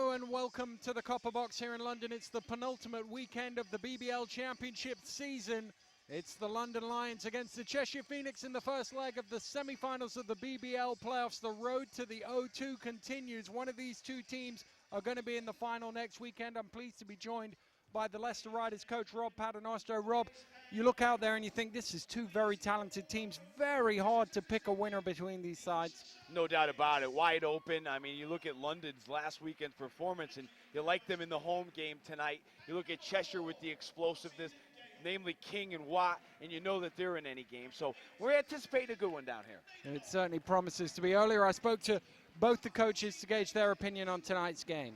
Hello and welcome to the Copper Box here in London. It's the penultimate weekend of the BBL Championship season. It's the London Lions against the Cheshire Phoenix in the first leg of the semi-finals of the BBL playoffs. The road to the O2 continues. One of these two teams are going to be in the final next weekend. I'm pleased to be joined by the Leicester Riders coach, Rob Paternoster. Rob, you look out there and you think this is two very talented teams. Very hard to pick a winner between these sides. No doubt about it. Wide open. I mean, you look at London's last weekend's performance, and you like them in the home game tonight. You look at Cheshire with the explosiveness, namely King and Watt, and you know that they're in any game. So we're anticipating a good one down here. And it certainly promises to be. Earlier, I spoke to both the coaches to gauge their opinion on tonight's game.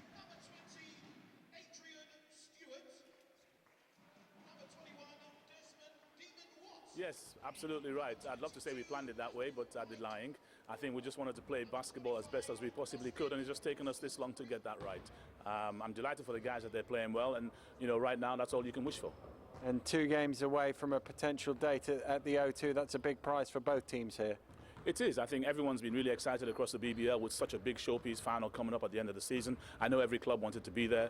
Yes, absolutely right. I'd love to say we planned it that way, but I'd be lying. I think we just wanted to play basketball as best as we possibly could, and it's just taken us this long to get that right. I'm delighted for the guys that they're playing well, and you know, right now that's all you can wish for. And 2 games away from a potential date at the O2, that's a big prize for both teams here. It is. I think everyone's been really excited across the BBL with such a big showpiece final coming up at the end of the season. I know every club wanted to be there.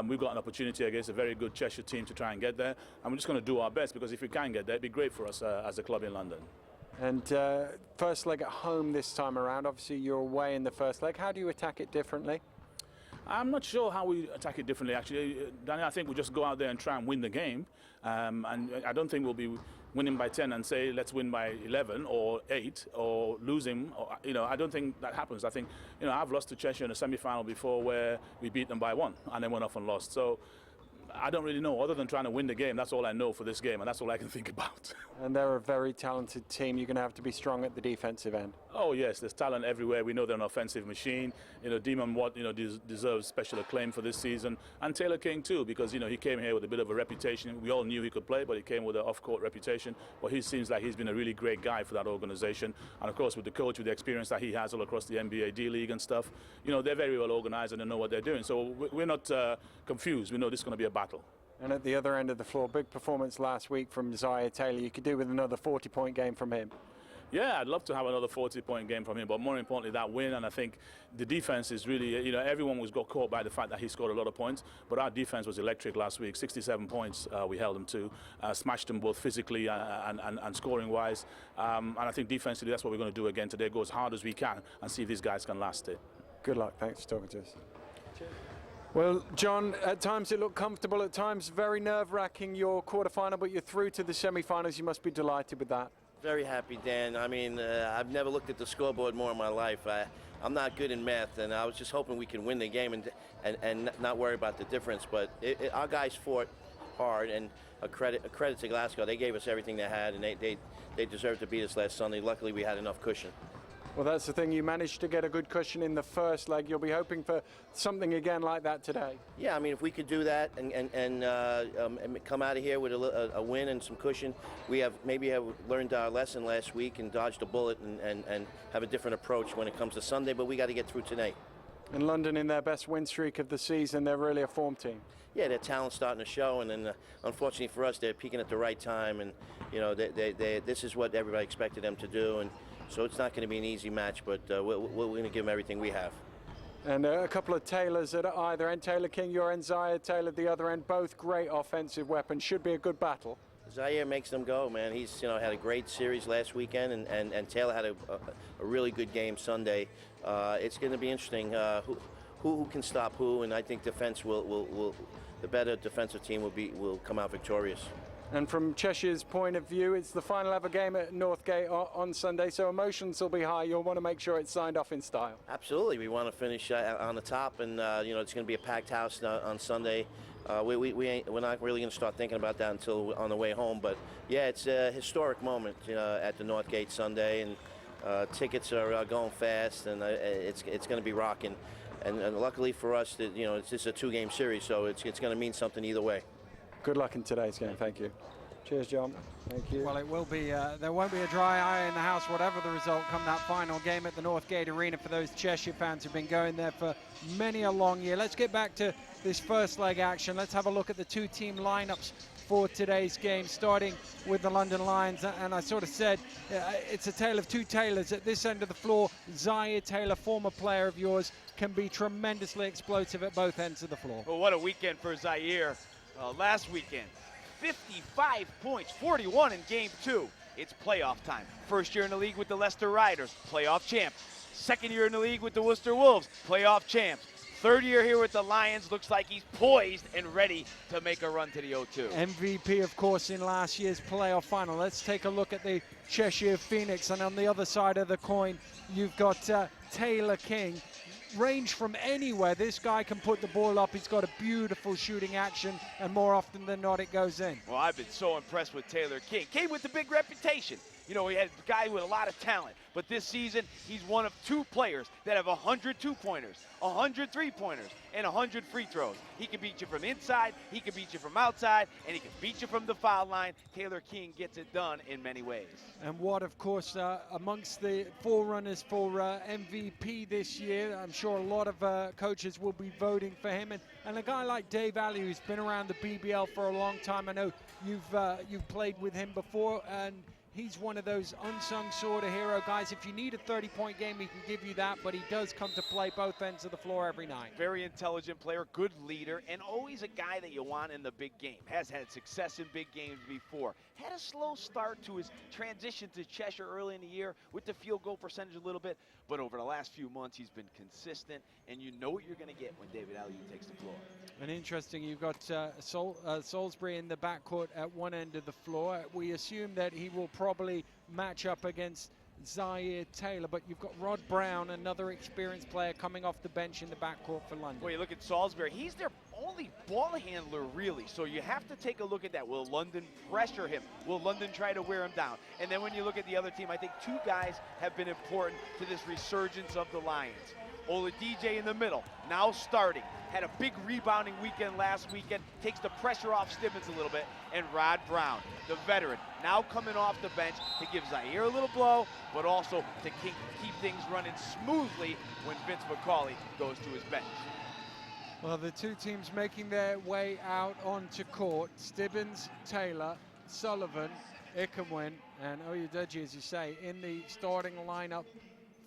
We've got an opportunity against a very good Cheshire team to try and get there. And we're just going to do our best, because if we can get there, it'd be great for us as a club in London. And first leg at home this time around. Obviously, you're away in the first leg. How do you attack it differently? I'm not sure how we attack it differently, actually. Danny, I think we'll just go out there and try and win the game. And I don't think we'll be winning by 10 and say, let's win by 11 or 8 or losing. Or, you know, I don't think that happens. I think, you know, I've lost to Cheshire in a semi-final before where we beat them by 1 and then went off and lost. So I don't really know. Other than trying to win the game, that's all I know for this game, and that's all I can think about. And they're a very talented team. You're going to have to be strong at the defensive end. Oh yes, there's talent everywhere. We know they're an offensive machine. You know, Demon Watt, you know, deserves special acclaim for this season, and Taylor King too, because you know he came here with a bit of a reputation. We all knew he could play, but he came with an off-court reputation. But he seems like he's been a really great guy for that organization, and of course with the coach, with the experience that he has all across the NBA D-League and stuff, you know, they're very well organized and they know what they're doing. So we're not confused. We know this is going to be a battle. And at the other end of the floor, big performance last week from Zaire Taylor. You could do with another 40-point game from him. Yeah, I'd love to have another 40-point game from him, but more importantly, that win. And I think the defense is really, you know, everyone got caught by the fact that he scored a lot of points, but our defense was electric last week. 67 points we held them to, smashed them both physically and scoring-wise. And I think defensively, that's what we're going to do again today. Go as hard as we can and see if these guys can last it. Good luck. Thanks for talking to us. Cheers. Well, John, at times it looked comfortable, at times very nerve-wracking, your quarterfinal, but you're through to the semi-finals. You must be delighted with that. Very happy, Dan. I mean, I've never looked at the scoreboard more in my life. I'm not good in math, and I was just hoping we could win the game and not worry about the difference. But our guys fought hard, and a credit to Glasgow. They gave us everything they had, and they deserved to beat us last Sunday. Luckily, we had enough cushion. Well, that's the thing. You managed to get a good cushion in the first leg. You'll be hoping for something again like that today. Yeah, I mean, if we could do that and come out of here with a win and some cushion, we maybe have learned our lesson last week and dodged a bullet and have a different approach when it comes to Sunday. But we got to get through today. And London, in their best win streak of the season, they're really a form team. Yeah, their talent's starting to show, and then unfortunately for us, they're peaking at the right time. And you know, this is what everybody expected them to do. And so it's not going to be an easy match, but we're going to give them everything we have. And a couple of Taylors at either end. Taylor King, your end, Zaire Taylor, the other end. Both great offensive weapons. Should be a good battle. Zaire makes them go, man. He's had a great series last weekend, and Taylor had a really good game Sunday. It's going to be interesting who can stop who, and I think defense will the better defensive team will come out victorious. And from Cheshire's point of view, it's the final ever game at Northgate on Sunday, so emotions will be high. You'll want to make sure it's signed off in style. Absolutely. We want to finish on the top, and you know, it's going to be a packed house on Sunday. We're not really going to start thinking about that until on the way home, but yeah, it's a historic moment at the Northgate Sunday, and tickets are going fast, and it's going to be rocking. And luckily for us, you know, it's just a 2-game series, so it's going to mean something either way. Good luck in today's game. Thank you. Cheers, John. Thank you. Well, it will be. There won't be a dry eye in the house, whatever the result come that final game at the Northgate Arena for those Cheshire fans who've been going there for many a long year. Let's get back to this first leg action. Let's have a look at the two team lineups for today's game, starting with the London Lions. And I sort of said it's a tale of two Taylors. At this end of the floor, Zaire Taylor, former player of yours, can be tremendously explosive at both ends of the floor. Well, what a weekend for Zaire last weekend. 55 points, 41 in game 2. It's playoff time. First year in the league with the Leicester Riders, playoff champ. Second year in the league with the Worcester Wolves, playoff champs. Third year here with the Lions, looks like he's poised and ready to make a run to the O2. MVP, of course, in last year's playoff final. Let's take a look at the Cheshire Phoenix, and on the other side of the coin, you've got Taylor King. Range from anywhere. This guy can put the ball up. He's got a beautiful shooting action, and more often than not, it goes in. Well, I've been so impressed with Taylor King. Came with the big reputation. You know, he had a guy with a lot of talent, but this season, he's one of 2 players that have 100 two-pointers, 100 three-pointers, and 100 free throws. He can beat you from inside, he can beat you from outside, and he can beat you from the foul line. Taylor King gets it done in many ways. And what, of course, amongst the forerunners for MVP this year, I'm sure a lot of coaches will be voting for him. And a guy like Dave Alley, who's been around the BBL for a long time. I know you've played with him before, and he's one of those unsung sort of hero guys. If you need a 30-point game, he can give you that, but he does come to play both ends of the floor every night. Very intelligent player, good leader, and always a guy that you want in the big game. Has had success in big games before. Had a slow start to his transition to Cheshire early in the year with the field goal percentage a little bit, but over the last few months, he's been consistent, and you know what you're going to get when David Aliu takes the floor. And interesting, you've got Salisbury in the backcourt at one end of the floor. We assume that he will probably match up against Zaire Taylor, but you've got Rod Brown, another experienced player coming off the bench in the backcourt for London. Well, you look at Salisbury, he's their only ball handler, really, so you have to take a look at that. Will London pressure him? Will London try to wear him down? And then when you look at the other team, I think 2 guys have been important to this resurgence of the Lions. Oladipo in the middle, now starting. Had a big rebounding weekend last weekend, takes the pressure off Stibbins a little bit, and Rod Brown, the veteran, now coming off the bench to give Zaire a little blow, but also to keep things running smoothly when Vince McCauley goes to his bench. Well, the 2 teams making their way out onto court, Stibbins, Taylor, Sullivan, Ikamwin, and Oyedeji, as you say, in the starting lineup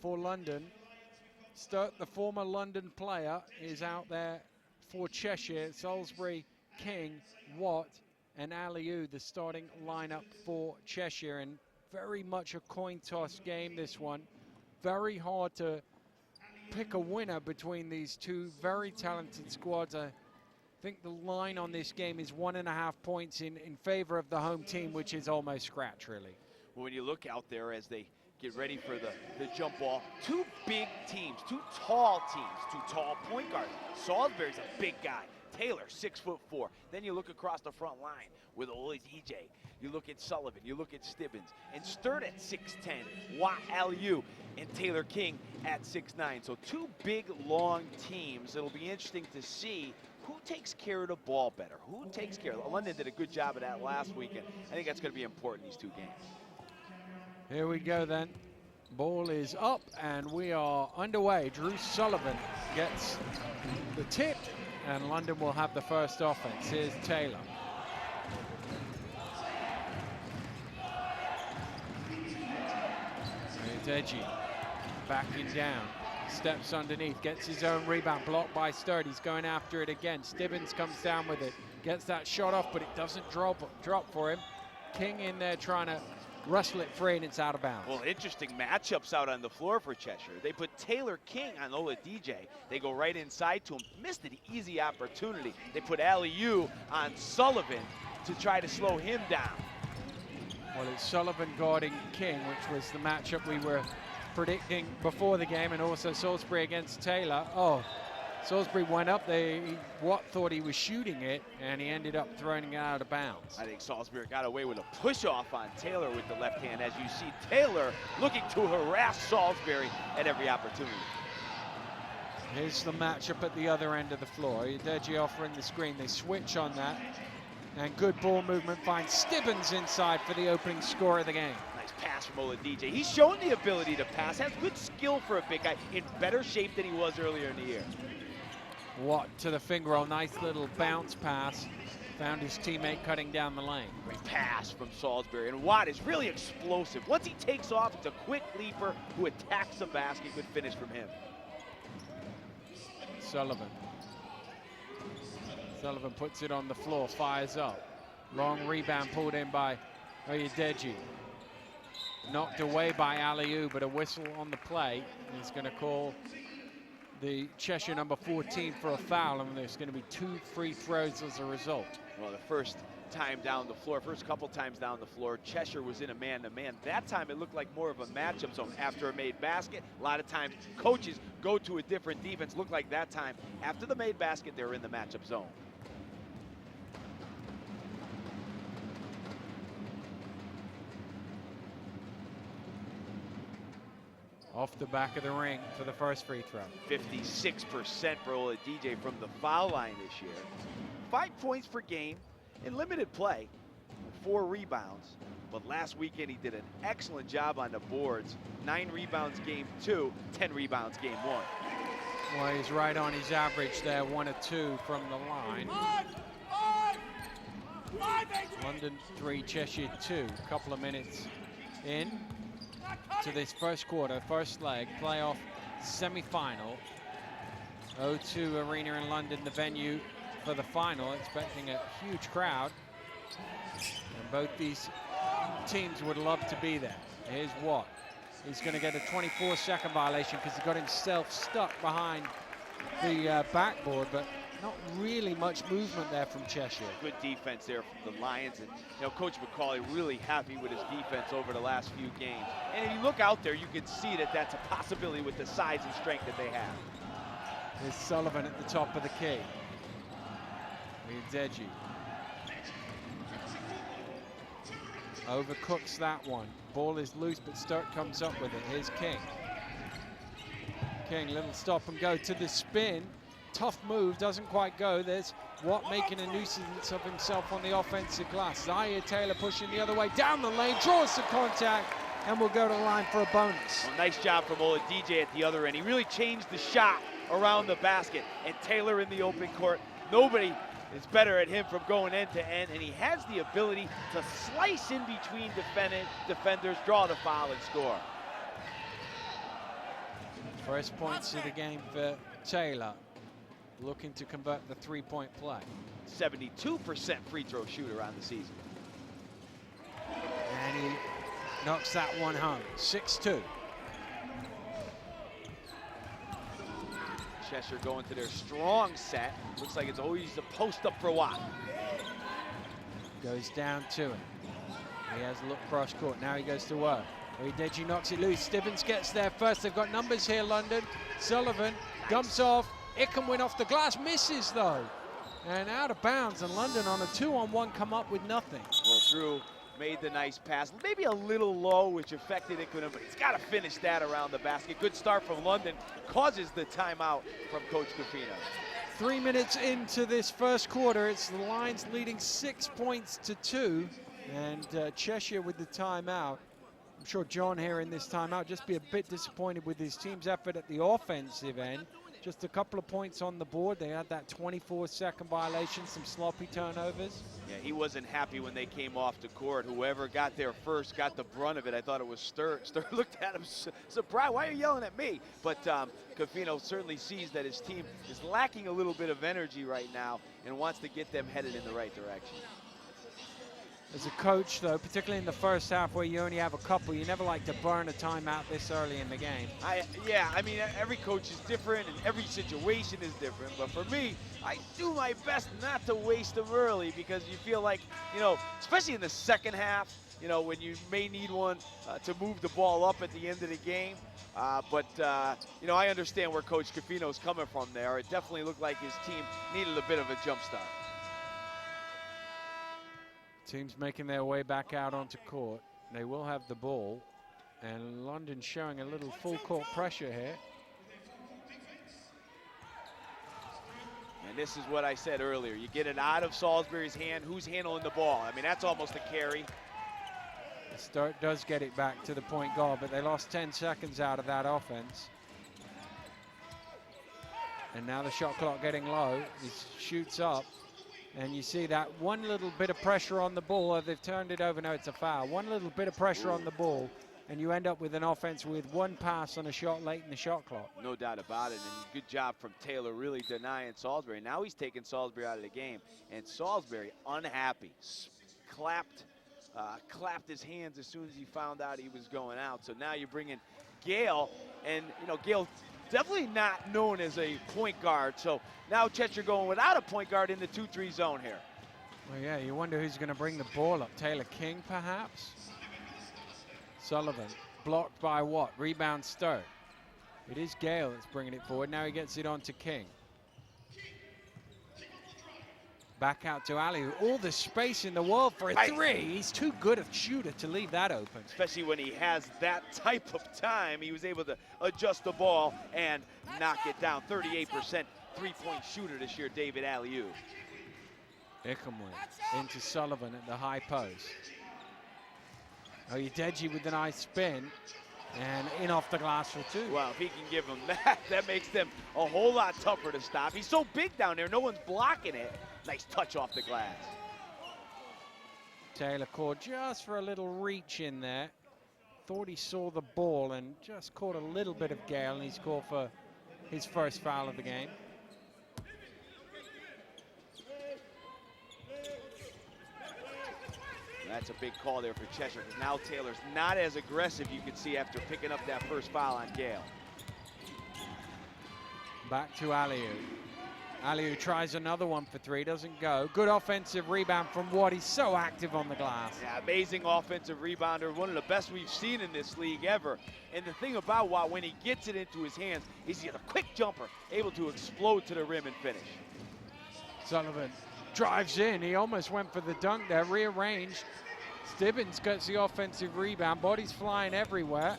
for London. The former London player is out there for Cheshire. Salisbury, King, Watt, and Aliu, the starting lineup for Cheshire. And very much a coin toss game, this one. Very hard to pick a winner between these 2 very talented squads. I think the line on this game is 1.5 points in favor of the home team, which is almost scratch, really. Well, when you look out there as they get ready for the jump ball, 2 big teams, 2 tall teams, 2 tall point guards. Salisbury's a big guy. Taylor, 6'4". Then you look across the front line with Oladipo. You look at Sullivan, you look at Stibbins, and Sturt at 6'10", Watt Aliu, and Taylor King at 6'9". So 2 big, long teams. It'll be interesting to see who takes care of the ball better. Who takes care of it? London did a good job of that last weekend. I think that's going to be important in these 2 games. Here we go then. Ball is up and we are underway. Drew Sullivan gets the tip and London will have the first offense. Here's Taylor. Here's Edgy, backing down. Steps underneath, gets his own rebound, blocked by Sturt. He's going after it again. Stibbins comes down with it, gets that shot off, but it doesn't drop for him. King in there trying to wrestle it free, and it's out of bounds. Well, interesting matchups out on the floor for Cheshire. They put Taylor King on Oladipo. They go right inside to him. Missed an easy opportunity. They put Aliu on Sullivan to try to slow him down. Well, it's Sullivan guarding King, which was the matchup we were predicting before the game, and also Salisbury against Taylor. Oh, Salisbury went up there. Watt thought he was shooting it, and he ended up throwing it out of bounds. I think Salisbury got away with a push-off on Taylor with the left hand, as you see Taylor looking to harass Salisbury at every opportunity. Here's the matchup at the other end of the floor. Oyedeji offering the screen. They switch on that, and good ball movement finds Stibbins inside for the opening score of the game. Nice pass from Oladipo. He's shown the ability to pass, has good skill for a big guy, in better shape than he was earlier in the year. Watt to the finger roll, nice little bounce pass Found his teammate cutting down the lane. Great pass from Salisbury, and Watt is really explosive. Once he takes off, it's a quick leaper who attacks the basket. Good finish from him. Sullivan puts it on the floor, fires up. Long rebound pulled in by Oyedeji. Knocked away by Aliou, but a whistle on the play. He's going to call the Cheshire number 14 for a foul, and there's going to be 2 free throws as a result. Well, the first time down the floor, first couple times down the floor, Cheshire was in a man-to-man. That time it looked like more of a matchup zone after a made basket. A lot of times coaches go to a different defense. Looked like that time after the made basket, they were in the matchup zone. Off the back of the ring for the first free throw. 56% for Oladipo from the foul line this year. 5 points per game in limited play, 4 rebounds. But last weekend he did an excellent job on the boards. 9 rebounds game 2, 10 rebounds game 1. Well, he's right on his average there, 1 or 2 from the line. London 3, Cheshire 2. A couple of minutes in to this first quarter, first leg, playoff semi-final. O2 Arena in London, the venue for the final, expecting a huge crowd. And both these teams would love to be there. Here's Watt. He's going to get a 24-second violation because he got himself stuck behind the backboard, but not really much movement there from Cheshire. Good defense there from the Lions, and you know, Coach McCauley really happy with his defense over the last few games. And if you look out there, you can see that that's a possibility with the size and strength that they have. There's Sullivan at the top of the key. Oyedeji overcooks that one. Ball is loose, but Sturt comes up with it. Here's King. King, little stop and go to the spin. Tough move, doesn't quite go. There's Watt making a nuisance of himself on the offensive glass. Zaire Taylor pushing the other way down the lane, draws the contact, and will go to the line for a bonus. Well, nice job from Oladipo at the other end. He really changed the shot around the basket, and Taylor in the open court. Nobody is better at him from going end to end, and he has the ability to slice in between defenders, draw the foul, and score. First points of the game for Taylor, looking to convert the three-point play. 72% free throw shooter on the season. And he knocks that one home, 6-2. Cheshire going to their strong set. Looks like it's always a post up for Watt. Goes down to it. He has a look cross court. Now he goes to work. Oyedeji knocks it loose. Stibbins gets there first. They've got numbers here, London. Sullivan dumps off. Ikenwin off the glass, misses though. And out of bounds, and London on a 2-on-1 come up with nothing. Well, Drew made the nice pass. Maybe a little low, which affected Ikenwin, but he's got to finish that around the basket. Good start from London. Causes the timeout from Coach Cofino. 3 minutes into this first quarter, it's the Lions leading 6 points to 2. And Cheshire with the timeout. I'm sure John here in this timeout just be a bit disappointed with his team's effort at the offensive end. Just a couple of points on the board. They had that 24-second violation, some sloppy turnovers. Yeah, he wasn't happy when they came off the court. Whoever got there first got the brunt of it. I thought it was Sturt. Sturt looked at him surprised. Why are you yelling at me? But Cofino certainly sees that his team is lacking a little bit of energy right now and wants to get them headed in the right direction. As a coach, though, particularly in the first half where you only have a couple, you never like to burn a timeout this early in the game. Yeah, I mean, every coach is different and every situation is different. But for me, I do my best not to waste them early because you feel like, you know, especially in the second half, you know, when you may need one to move the ball up at the end of the game. You know, I understand where Coach Cofino's coming from there. It definitely looked like his team needed a bit of a jump start. Teams making their way back out onto court. They will have the ball. And London showing a little full court pressure here. And this is what I said earlier. You get it out of Salisbury's hand. Who's handling the ball? I mean, that's almost a carry. Sturt does get it back to the point guard, but they lost 10 seconds out of that offense. And now the shot clock getting low. He shoots up. And you see that one little bit of pressure on the ball, or they've turned it over, no, it's a foul. One little bit of pressure on the ball, and you end up with an offense with one pass on a shot late in the shot clock. No doubt about it, and good job from Taylor really denying Salisbury. Now he's taking Salisbury out of the game, and Salisbury unhappy, clapped his hands as soon as he found out he was going out. So now you're bringing Gale, and Gale definitely not known as a point guard. So now Cheshire going without a point guard in the 2-3 zone here. Well, yeah, you wonder who's going to bring the ball up. Taylor King, perhaps? Sullivan, blocked by what? Rebound Sturt. It is Gale that's bringing it forward. Now he gets it on to King. Back out to Ali. All the space in the world for a three. He's too good a shooter to leave that open. Especially when he has that type of time. He was able to adjust the ball and knock it down. 38% three-point shooter this year, David Aliu. Ickamwin into Sullivan at the high post. Oyedeji with a nice spin. And in off the glass for two. Well, if he can give them that, that makes them a whole lot tougher to stop. He's so big down there, no one's blocking it. Nice touch off the glass. Taylor caught just for a little reach in there. Thought he saw the ball and just caught a little bit of Gale, and he's called for his first foul of the game. That's a big call there for Cheshire, because now Taylor's not as aggressive, you can see, after picking up that first foul on Gale. Back to Aliu. Aliu tries another one for three, doesn't go. Good offensive rebound from Watt. He's so active on the glass. Yeah, amazing offensive rebounder, one of the best we've seen in this league ever. And the thing about Watt, when he gets it into his hands, he's a quick jumper, able to explode to the rim and finish. Sullivan drives in. He almost went for the dunk there, rearranged. Stibbins gets the offensive rebound. Body's flying everywhere.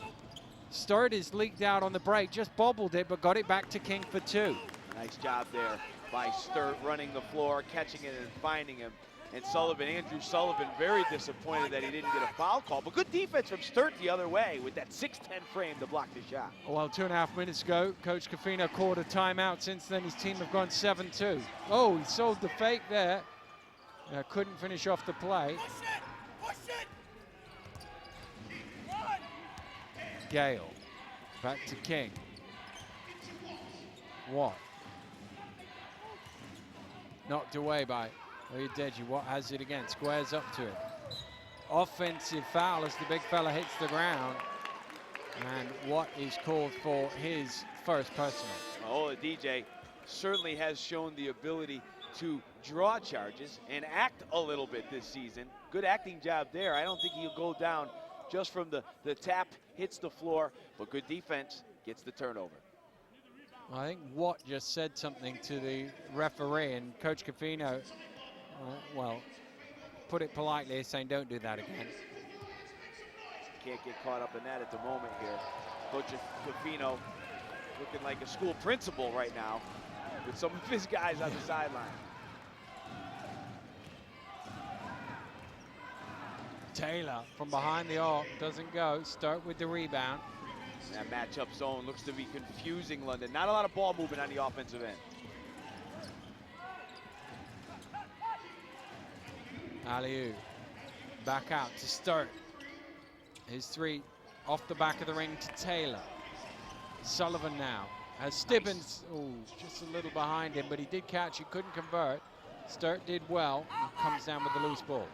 Sturt is leaked out on the break, just bobbled it, but got it back to King for two. Nice job there by Sturt, running the floor, catching it and finding him. And Sullivan, Andrew Sullivan, very disappointed that he didn't get a foul call. But good defense from Sturt the other way with that 6'10" frame to block the shot. Well, 2.5 minutes ago, Coach Cafino called a timeout. Since then, his team have gone 7-2. Oh, he sold the fake there. Couldn't finish off the play. Gale, back to King. Watt. Knocked away by Oyedeji. Watt has it again, squares up to it. Offensive foul as the big fella hits the ground. And Watt is called for his first personal. Oh, the DJ certainly has shown the ability to draw charges and act a little bit this season. Good acting job there. I don't think he'll go down just from the tap, hits the floor, but good defense, gets the turnover. I think Watt just said something to the referee, and Coach Cafino, well, put it politely, saying don't do that again. Can't get caught up in that at the moment here. Coach Cafino looking like a school principal right now with some of his guys on the sideline. Taylor from behind the arc, doesn't go. Start with the rebound. That matchup zone looks to be confusing London. Not a lot of ball movement on the offensive end. Aliu back out to Sturt. His three off the back of the ring to Taylor. Sullivan now has Stibbins, just a little behind him, but he did catch, he couldn't convert. Sturt did well, he comes down with the loose ball.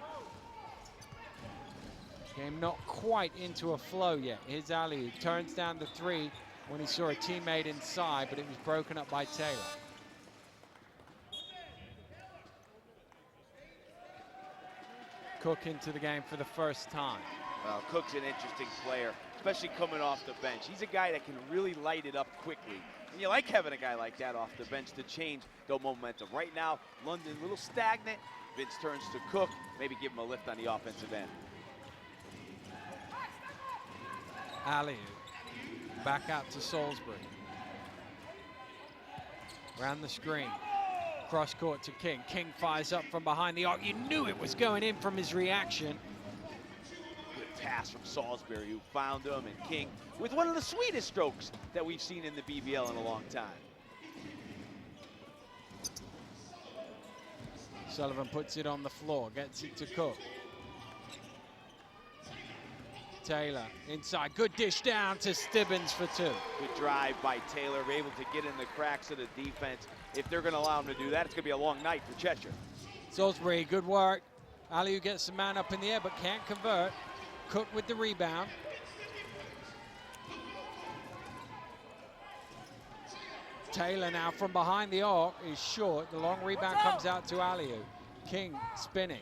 Game not quite into a flow yet. Here's Aliu, turns down the three when he saw a teammate inside, but it was broken up by Taylor. Cook into the game for the first time. Well, Cook's an interesting player, especially coming off the bench. He's a guy that can really light it up quickly. And you like having a guy like that off the bench to change the momentum. Right now, London a little stagnant. Vince turns to Cook, maybe give him a lift on the offensive end. Aliu back out to Salisbury. Around the screen. Cross court to King. King fires up from behind the arc. You knew it was going in from his reaction. Good pass from Salisbury, who found him, and King with one of the sweetest strokes that we've seen in the BBL in a long time. Sullivan puts it on the floor, gets it to Cook. Taylor inside, good dish down to Stibbins for 2. Good drive by Taylor, able to get in the cracks of the defense. If they're going to allow him to do that, it's going to be a long night for Cheshire. Salisbury, good work. Aliu gets the man up in the air but can't convert. Cook with the rebound. Taylor now from behind the arc is short. The long rebound comes out to Aliu. King spinning.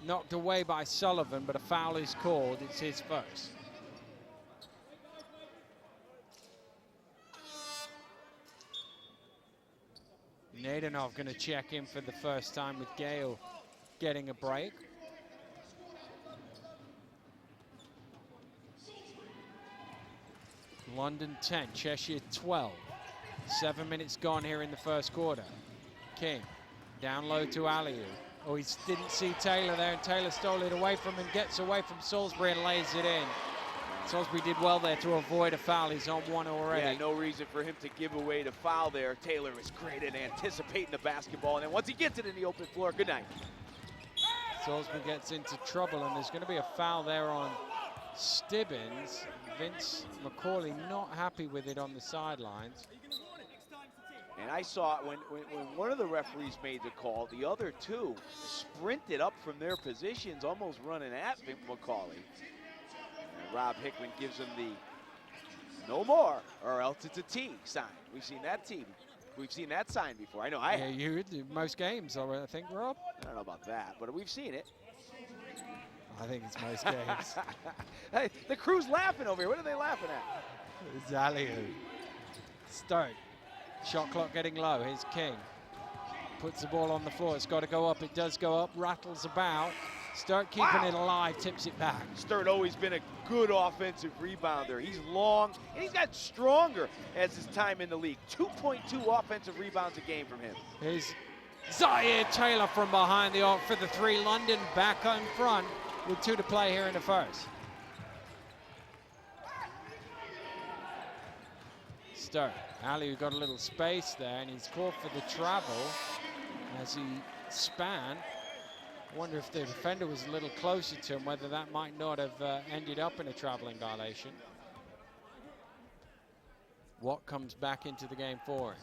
Knocked away by Sullivan, but a foul is called. It's his first. Nadenov going to check in for the first time with Gale getting a break. London 10, Cheshire 12. 7 minutes gone here in the first quarter. King down low to Aliu. Oh, he didn't see Taylor there, and Taylor stole it away from him, gets away from Salisbury and lays it in. Salisbury did well there to avoid a foul. He's on one already. Yeah, no reason for him to give away the foul there. Taylor is great at anticipating the basketball, and then once he gets it in the open floor, good night. Salisbury gets into trouble, and there's going to be a foul there on Stibbins. Vince McCauley not happy with it on the sidelines. And I saw it when one of the referees made the call, the other two sprinted up from their positions, almost running at McCauley. And Rob Hickman gives him the no more, or else it's a T sign. We've seen that T. We've seen that sign before. I know I have. You do most games, I think, Rob. I don't know about that, but we've seen it. I think it's most games. Hey, the crew's laughing over here. What are they laughing at? It's Aliu. Start. Shot clock getting low. Here's King. Puts the ball on the floor. It's got to go up. It does go up. Rattles about. Sturt keeping it alive. Tips it back. Sturt always been a good offensive rebounder. He's long, and he's got stronger as his time in the league. 2.2 offensive rebounds a game from him. Here's Zaire Taylor from behind the arc for the 3. London back on front with 2 to play here in the first. Sturt. Aliu got a little space there, and he's called for the travel as he span. Wonder if the defender was a little closer to him, whether that might not have ended up in a traveling violation. Watt comes back into the game for him.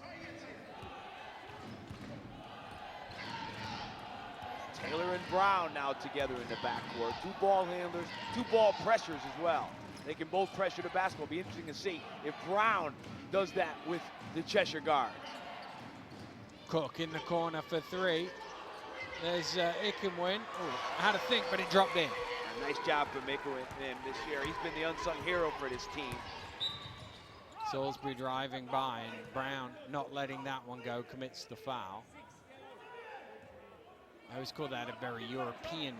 Taylor and Brown now together in the backcourt. 2 ball handlers, 2 ball pressures as well. They can both pressure the basketball. It'll be interesting to see if Brown does that with the Cheshire guards. Cook in the corner for 3. There's Ikenwin. Had to think, but it dropped in. Nice job for Ikenwin this year. He's been the unsung hero for this team. Salisbury driving by, and Brown not letting that one go, commits the foul. I always call that a very European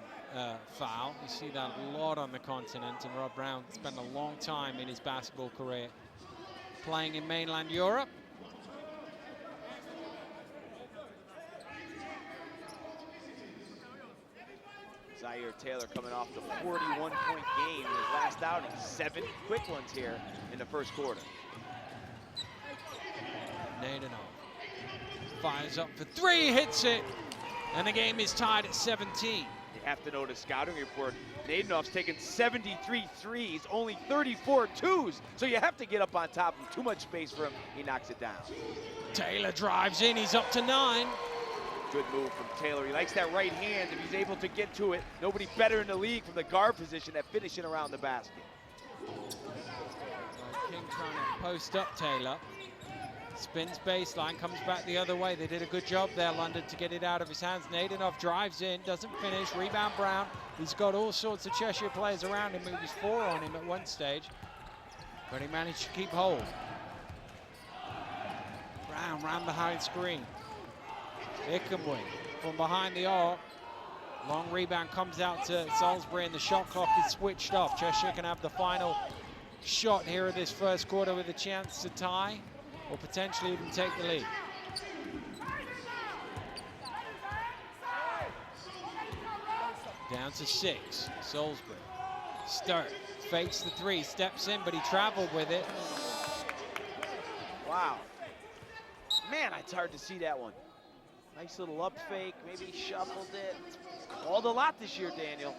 foul. You see that a lot on the continent, and Rob Brown spent a long time in his basketball career playing in mainland Europe. Zaire Taylor coming off the 41-point game in his last outing. 7 quick ones here in the first quarter. Nadenov fires up for 3, hits it, and the game is tied at 17. You have to know the scouting report. Nadenov's taken 73 threes, only 34 twos, so you have to get up on top of him. Too much space for him. He knocks it down. Taylor drives in. He's up to 9. Good move from Taylor. He likes that right hand. If he's able to get to it, nobody better in the league from the guard position at finishing around the basket. King trying to post up Taylor. Spins baseline, comes back the other way. They did a good job there, London, to get it out of his hands. Nadenov drives in, doesn't finish. Rebound Brown. He's got all sorts of Cheshire players around him. It was 4 on him at one stage, but he managed to keep hold. Brown round the high screen. Ikenwin from behind the arc. Long rebound comes out to Salisbury, and the shot clock is switched off. Cheshire can have the final shot here of this first quarter with a chance to tie or potentially even take the lead. Down to 6, Salisbury. Sturt fakes the 3, steps in, but he traveled with it. Wow. Man, it's hard to see that one. Nice little up fake, maybe he shuffled it. Called a lot this year, Daniel.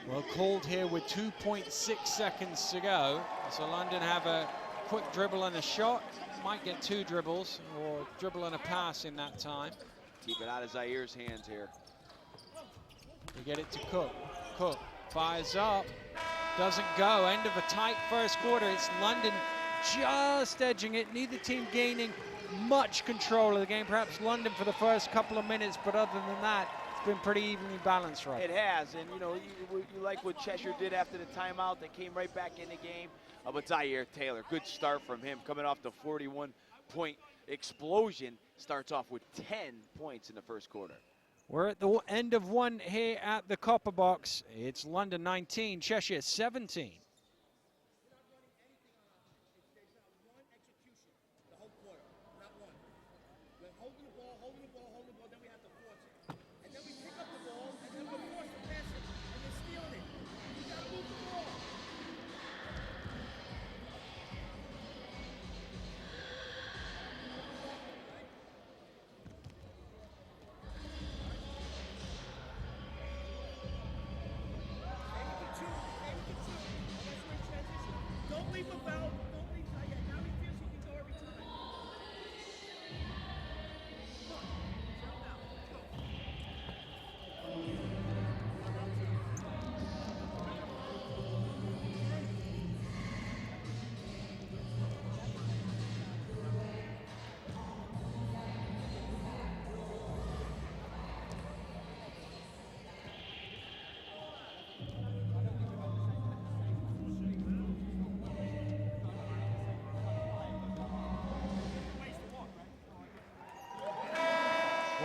Well, called here with 2.6 seconds to go. So London have a quick dribble and a shot. Might get 2 dribbles or dribble and a pass in that time. Keep it out of Zaire's hands here. We get it to Cook. Cook fires up. Doesn't go. End of a tight first quarter. It's London just edging it. Neither team gaining much control of the game. Perhaps London for the first couple of minutes, but other than that, it's been pretty evenly balanced, right? It has, and you know, you like what Cheshire did after the timeout. They came right back in the game. But Zaire Taylor, good start from him, coming off the 41-point explosion. Starts off with 10 points in the first quarter. We're at the end of one here at the Copper Box. It's London 19, Cheshire 17.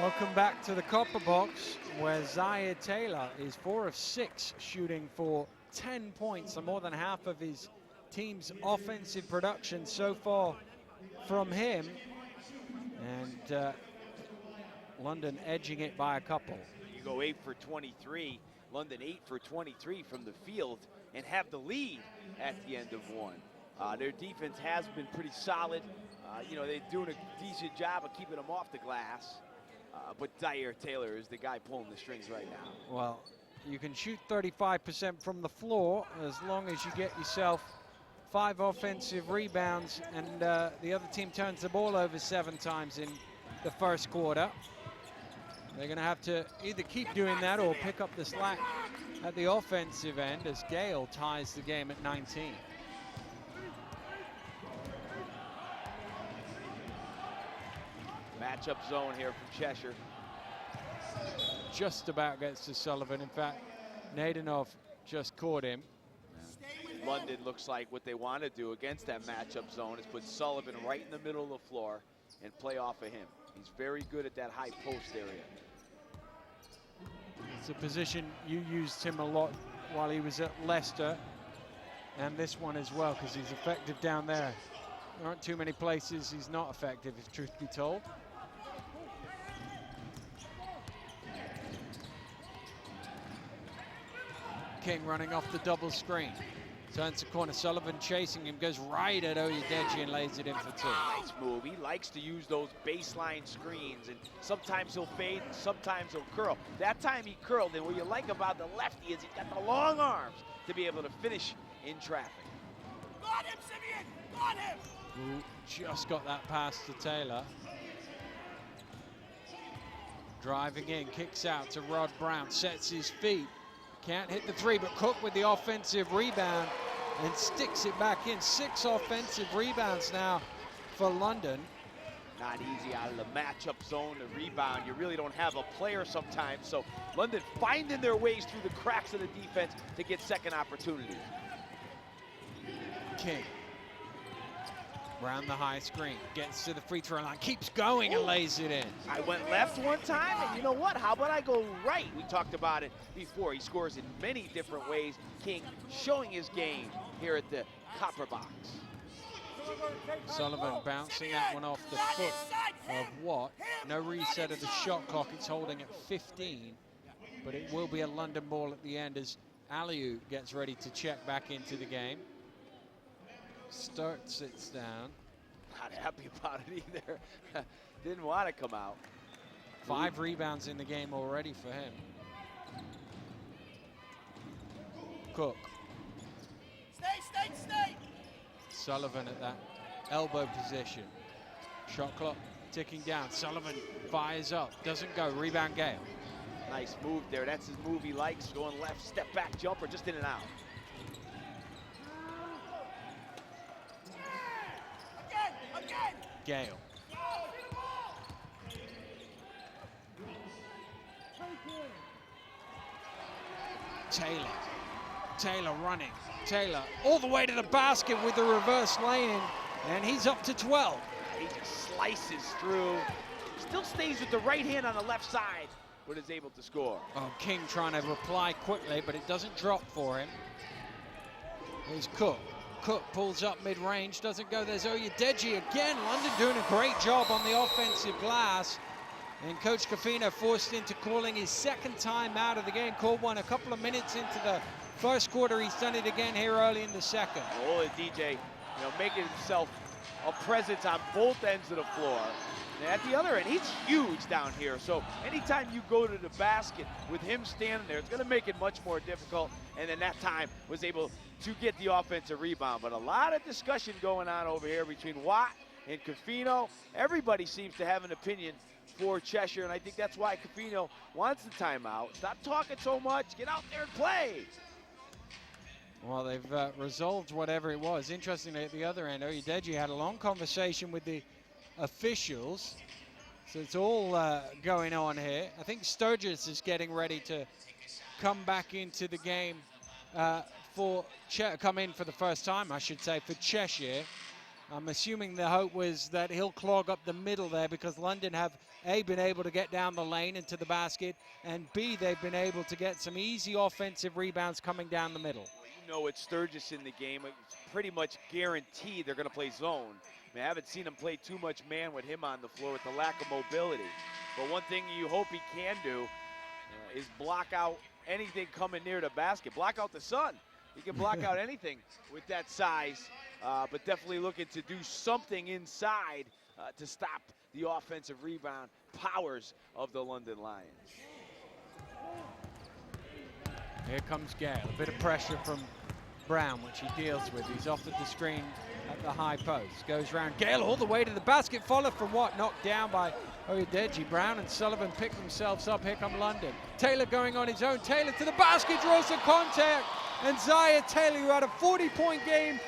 Welcome back to the Copper Box, where Zaire Taylor is 4 of 6, shooting for 10 points, so more than half of his team's offensive production so far from him. And London edging it by a couple. You go 8 for 23, London 8 for 23 from the field, and have the lead at the end of one. Their defense has been pretty solid. You know, they're doing a decent job of keeping them off the glass. But Zaire Taylor is the guy pulling the strings right now. Well, you can shoot 35% from the floor as long as you get yourself 5 offensive rebounds, and the other team turns the ball over 7 times in the first quarter. They're going to have to either keep doing that or pick up the slack at the offensive end as Gale ties the game at 19. Matchup zone here from Cheshire. Just about gets to Sullivan. In fact, Nadenov just caught him. London looks like what they want to do against that matchup zone is put Sullivan right in the middle of the floor and play off of him. He's very good at that high post area. It's a position you used him a lot while he was at Leicester, and this one as well, because he's effective down there. There aren't too many places he's not effective, if truth be told. King running off the double screen. Turns the corner, Sullivan chasing him, goes right at Oyedeji and lays it in for 2. Nice move. He likes to use those baseline screens, and sometimes he'll fade, and sometimes he'll curl. That time he curled, and what you like about the lefty is he's got the long arms to be able to finish in traffic. Got him, Simeon! Got him! Who just got that pass to Taylor. Driving in, kicks out to Rod Brown, sets his feet. Can't hit the 3, but Cook with the offensive rebound and sticks it back in. 6 offensive rebounds now for London. Not easy out of the matchup zone to rebound. You really don't have a player sometimes, so London finding their ways through the cracks of the defense to get second opportunities. King. Around the high screen, gets to the free throw line, keeps going and lays it in. I went left one time, and you know what? How about I go right? We talked about it before. He scores in many different ways. King showing his game here at the Copper Box. Sullivan bouncing that one off the foot of Watt. No reset of the shot clock. It's holding at 15, but it will be a London ball at the end as Aliu gets ready to check back into the game. Sturt sits down. not happy about it either. Didn't want to come out. 5 rebounds in the game already for him. Cook. Stay. Sullivan at that elbow position. Shot clock ticking down. Sullivan fires up, doesn't go. Rebound Gale. Nice move there. That's his move he likes. Going left, step back jumper, just in and out. Again. Gale. Taylor running. Taylor all the way to the basket with the reverse lane, and he's up to 12. He just slices through. Still stays with the right hand on the left side, but is able to score. Oh, King trying to reply quickly, but it doesn't drop for him. Here's Cook. Cook pulls up mid-range, doesn't go. There's Oyedeji again. London doing a great job on the offensive glass. And Coach Cofino forced into calling his second time out of the game. Called one a couple of minutes into the first quarter. He's done it again here early in the second. Oh, DJ, making himself a presence on both ends of the floor. And at the other end, he's huge down here. So anytime you go to the basket with him standing there, it's going to make it much more difficult. And then that time was able to get the offensive rebound. But a lot of discussion going on over here between Watt and Cofino. Everybody seems to have an opinion for Cheshire, and I think that's why Cofino wants the timeout. Stop talking so much. Get out there and play. Well, they've resolved whatever it was. Interestingly, at the other end, Oyedeji had a long conversation with the officials. So it's all going on here. I think Sturgis is getting ready to come back into the game come in for the first time, I should say, for Cheshire. I'm assuming the hope was that he'll clog up the middle there because London have, A, been able to get down the lane into the basket, and B, they've been able to get some easy offensive rebounds coming down the middle. It's Sturgis in the game. It's pretty much guaranteed they're going to play zone. I haven't seen him play too much man with him on the floor with the lack of mobility. But one thing you hope he can do is block out anything coming near the basket. Block out the sun. He can block out anything with that size, but definitely looking to do something inside to stop the offensive rebound powers of the London Lions. Here comes Gale. A bit of pressure from Brown, which he deals with. He's off at the screen at the high post. Goes round. Gale all the way to the basket. Followed from Watt. Knocked down by Oyedeji. Brown and Sullivan pick themselves up. Here come London. Taylor going on his own. Taylor to the basket. Draws some contact. And Zaire Taylor, who had a 40-point game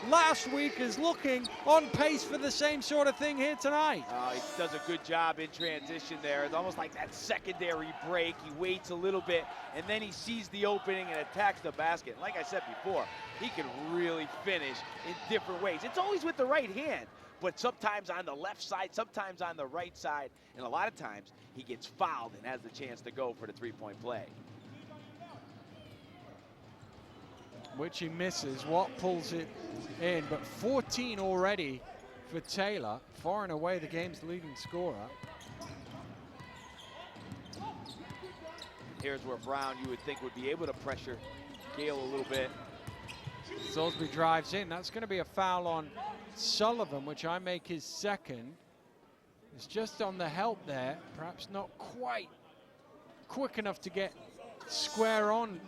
last week, is looking on pace for the same sort of thing here tonight. He does a good job in transition there. It's almost like that secondary break. He waits a little bit, and then he sees the opening and attacks the basket. Like I said before, he can really finish in different ways. It's always with the right hand, but sometimes on the left side, sometimes on the right side, and a lot of times he gets fouled and has the chance to go for the three-point play. Which he misses. Watt pulls it in, but 14 already for Taylor. Far and away the game's leading scorer. Here's where Brown, you would think, would be able to pressure Gale a little bit. Salisbury drives in. That's going to be a foul on Sullivan, which I make his second. It's just on the help there. Perhaps not quite quick enough to get square on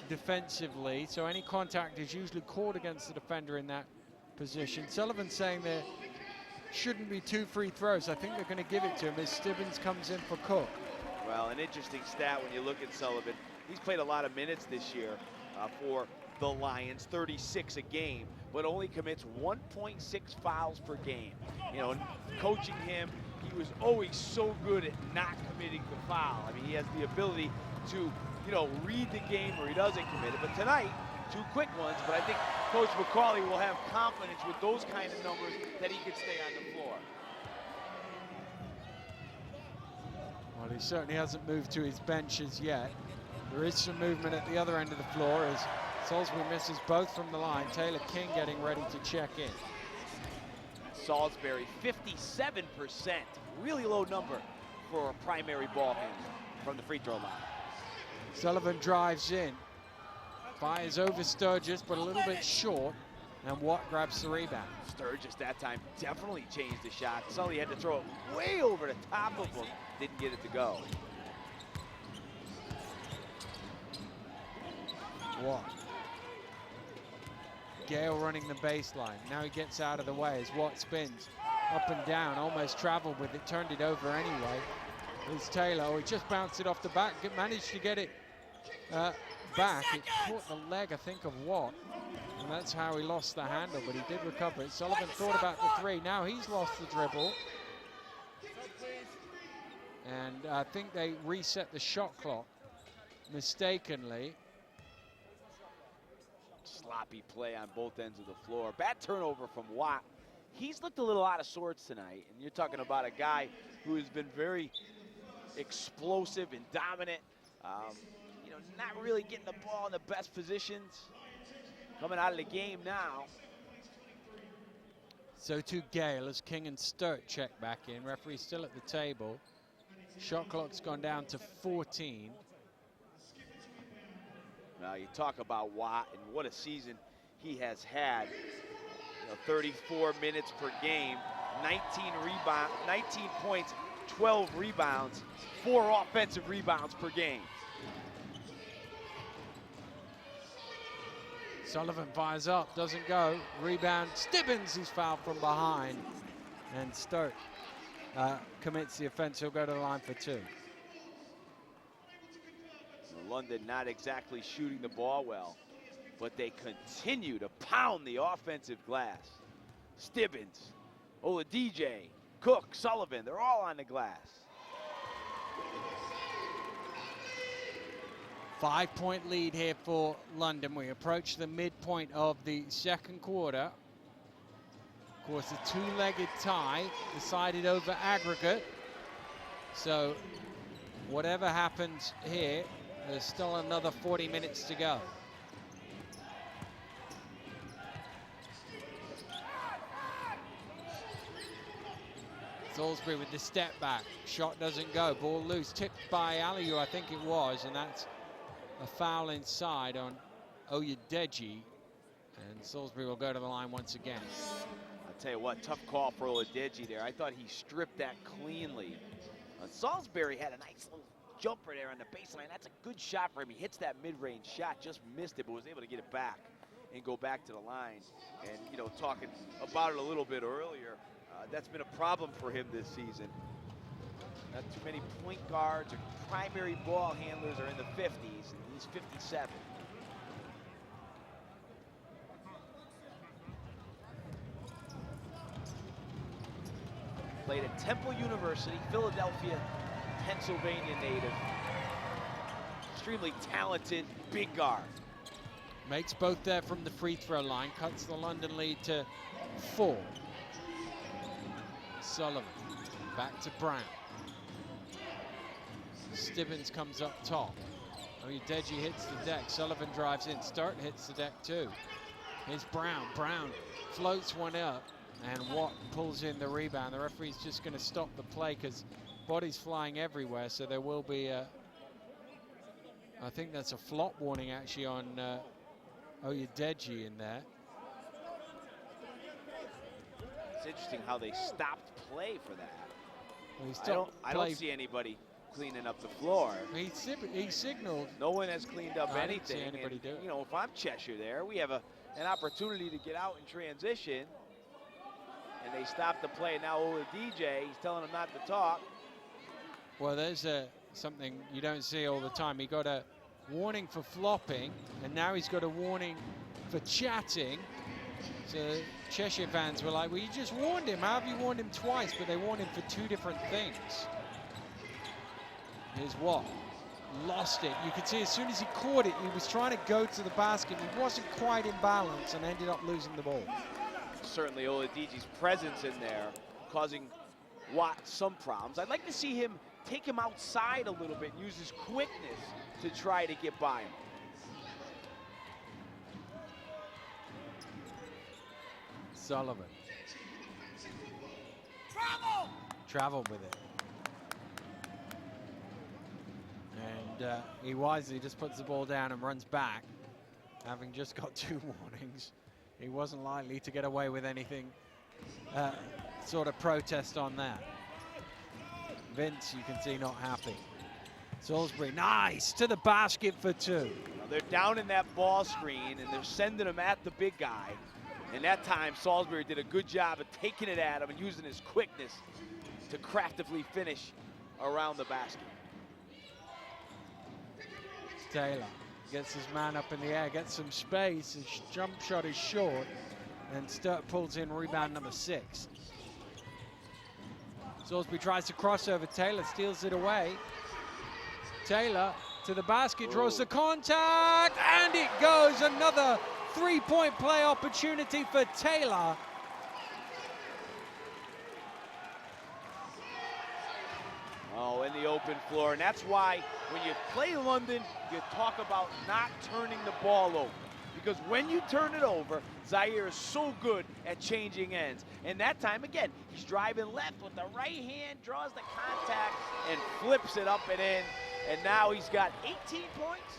defensively, so any contact is usually caught against the defender in that position. Sullivan saying there shouldn't be 2 free throws. I think they're going to give it to him as Stibbins comes in for Cook. Well, an interesting stat when you look at Sullivan. He's played a lot of minutes this year for the Lions, 36 a game, but only commits 1.6 fouls per game. Coaching him, he was always so good at not committing the foul. I mean, he has the ability to read the game where he doesn't commit it. But tonight, 2 quick ones, but I think Coach McCauley will have confidence with those kind of numbers that he could stay on the floor. Well, he certainly hasn't moved to his benches yet. There is some movement at the other end of the floor as Salisbury misses both from the line. Taylor King getting ready to check in. Salisbury, 57%, really low number for a primary ball handler from the free throw line. Sullivan drives in, fires over Sturgis, but a little bit short. And Watt grabs the rebound. Sturgis that time definitely changed the shot. Sully had to throw it way over the top of him. Didn't get it to go. Watt. Gale running the baseline. Now he gets out of the way as Watt spins up and down, almost traveled with it, turned it over anyway. It's Taylor. Oh, he just bounced it off the back, managed to get it back. It caught the leg, I think, of Watt, and that's how he lost the handle, but he did recover it. Sullivan thought about the three. Now he's lost the dribble. And I think they reset the shot clock mistakenly. Sloppy play on both ends of the floor. Bad turnover from Watt. He's looked a little out of sorts tonight, and you're talking about a guy who has been very explosive and dominant. You know, not really getting the ball in the best positions. Coming out of the game now. So to Gale as King and Sturt check back in. Referee still at the table. Shot clock's gone down to 14. Now you talk about Watt and what a season he has had. You know, 34 minutes per game, 19 points, 12 rebounds, 4 offensive rebounds per game. Sullivan fires up, doesn't go. Rebound, Stibbins, he's fouled from behind. And Sturt commits the offense. He'll go to the line for 2. London not exactly shooting the ball well, but they continue to pound the offensive glass. Stibbins, Oladipo, Cook, Sullivan, they're all on the glass. 5-point lead here for London. We approach the midpoint of the second quarter. Of course, a two-legged tie decided over aggregate. So whatever happens here, there's still another 40 minutes to go. Salisbury with the step back. Shot doesn't go. Ball loose. Tipped by Aliu, I think it was. And that's a foul inside on Oyedeji. And Salisbury will go to the line once again. I'll tell you what, tough call for Oladipo there. I thought he stripped that cleanly. Salisbury had a nice little jumper there on the baseline. That's a good shot for him. He hits that mid-range shot, just missed it, but was able to get it back and go back to the line. And, you know, talking about it a little bit earlier, that's been a problem for him this season. Not too many point guards or primary ball handlers are in the 50s, and he's 57. Played at Temple University, Philadelphia, Pennsylvania native. Extremely talented big guard. Makes both there from the free throw line, cuts the London lead to 4. Sullivan back to Brown. Stibbins comes up top. Oyedeji hits the deck. Sullivan drives in. Sturt hits the deck too. Here's Brown. Brown floats one up, and Watt pulls in the rebound. The referee's just going to stop the play because bodies flying everywhere, so there will be a, I think that's a flop warning actually on Oyedeji in there. It's interesting how they stopped play for that. Well, I don't see anybody cleaning up the floor. He signaled. No one has cleaned up I didn't see anything. anybody do it. You know, if I'm Cheshire there, we have an opportunity to get out in transition, and they stop the play. Now Oladipo, he's telling him not to talk. Well, there's something you don't see all the time. He got a warning for flopping, and now he's got a warning for chatting. So Cheshire fans were like, well, you just warned him. How have you warned him twice? But they warned him for 2 different things. Here's Watt. Lost it. You could see as soon as he caught it, he was trying to go to the basket. He wasn't quite in balance and ended up losing the ball. Certainly Oladipo's presence in there causing Watt some problems. I'd like to see him take him outside a little bit and use his quickness to try to get by him. Sullivan. Travel with it. And he wisely just puts the ball down and runs back, having just got 2 warnings. He wasn't likely to get away with anything sort of protest on that. Vince, you can see, not happy. Salisbury, nice, to the basket for 2. Now they're down in that ball screen, and they're sending him at the big guy. And that time, Salisbury did a good job of taking it at him and using his quickness to craftively finish around the basket. Taylor gets his man up in the air, gets some space. His jump shot is short, and Sturt pulls in rebound number 6. Salisbury tries to cross over. Taylor steals it away. Taylor to the basket, draws the contact, and it goes. Another 3-point play opportunity for Taylor. Oh, in the open floor, and that's why when you play London, you talk about not turning the ball over. Because when you turn it over, Zaire is so good at changing ends. And that time, again, he's driving left with the right hand, draws the contact, and flips it up and in. And now he's got 18 points?